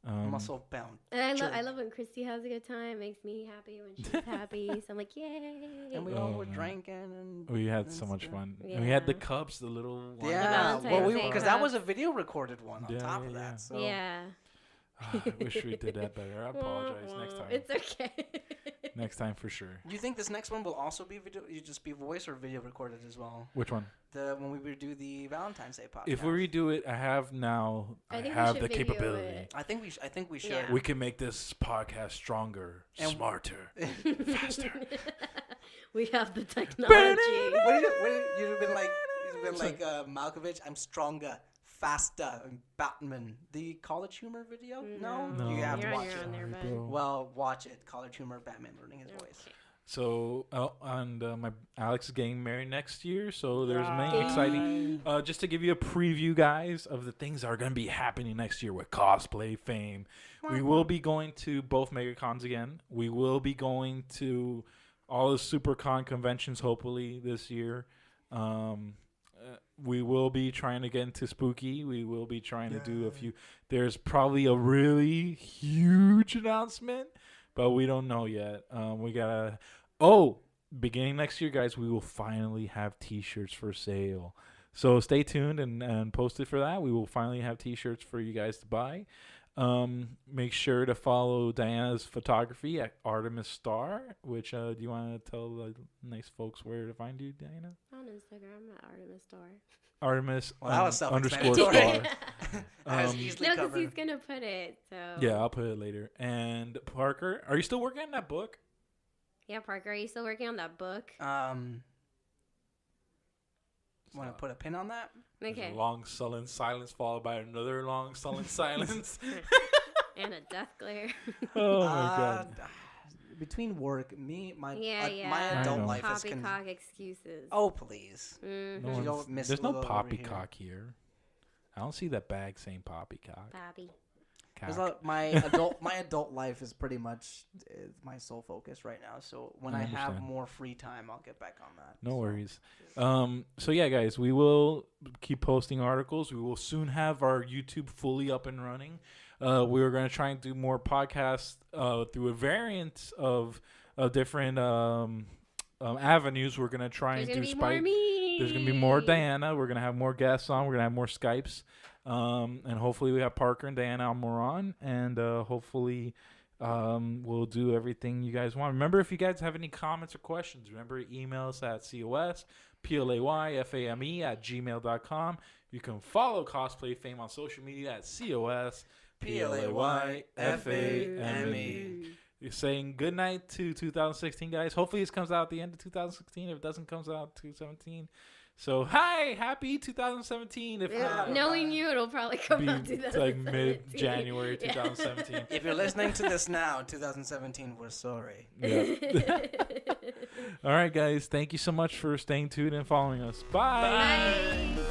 Um, muscle bound. And I Sure. love when Christy has a good time. It makes me happy when she's happy. So I'm like, yay. And we Oh, all were man. drinking and we had and so much stuff. fun. And we had the Yeah. cups, the little ones. Yeah, Valentine's Day because that cups. was a video recorded one on Yeah, top yeah, of yeah. that. So Yeah. I wish we did that better. I apologize next time. It's okay. Next time for sure. Do you think this next one will also be video? You just be voice or video recorded as well? Which one? When we do the Valentine's Day podcast. If we redo it, I have now. I I think we have should the video capability. it. I think we should. Yeah. We can make this podcast stronger, And- smarter, faster. We have the technology. You've been like Malkovich. I'm stronger, faster. I'm Batman. The College Humor video? No, No. you have to You're on watch your it. own there, Sorry, bud. bro. Well, watch it. College Humor, Batman learning his voice. Okay. So, my Alex is getting married next year, so there's many Yay. exciting. Just to give you a preview, guys, of the things that are going to be happening next year with CosplayFame. We will be going to both MegaCons again. We will be going to all the SuperCon conventions, hopefully, this year. We will be trying to get into Spooky. We will be trying to do a few. There's probably a really huge announcement, but we don't know yet. We gotta. Oh, beginning next year, guys, we will finally have T-shirts for sale. So stay tuned and post it for that. We will finally have T-shirts for you guys to buy. Make sure to follow Diana's photography at Artemis Star. Which do you want to tell the nice folks where to find you, Diana? On Instagram at Artemis Star. Artemis Well, that was underscore self-explanatory. star. That was Um, easily No, because covered. he's gonna put it. So Yeah, I'll put it later. And Parker, are you still working on that book? Yeah, Parker, are you still working on that book? Want to put a pin on that? There's Okay. a long sullen silence followed by another long sullen silence. And a death glare. Oh my god. Between work, my Yeah. adult I know. life is Poppycock excuses. Oh please. Mhm. No You one's- don't miss there's no Lula over poppycock here. I don't see that bag saying poppycock. Bobby. There's Cock. my adult life is pretty much my sole focus right now. So when I I have understand. more free time, I'll get back on that. No So- worries. So yeah, guys, we will keep posting articles. We will soon have our YouTube fully up and running. We are going to try and do more podcasts through a variant of different avenues. We're going to try There's and gonna do be more me. There's going to be more Diana. We're going to have more guests on. We're going to have more Skypes. And hopefully we have Parker and Diana Almoran, and hopefully we'll do everything you guys want. Remember, if you guys have any comments or questions, remember, email us at cosplayfame@gmail.com. You can follow CosplayFame on social media at cosplayfame. You're saying good night to 2016, guys. Hopefully this comes out at the end of 2016. If it doesn't, comes out 2017. So, hi, happy 2017. If not, knowing you, it'll probably come out 2017. Like mid-January 2017. If you're listening to this now, 2017, we're sorry. Yeah. All right, guys. Thank you so much for staying tuned and following us. Bye. Bye.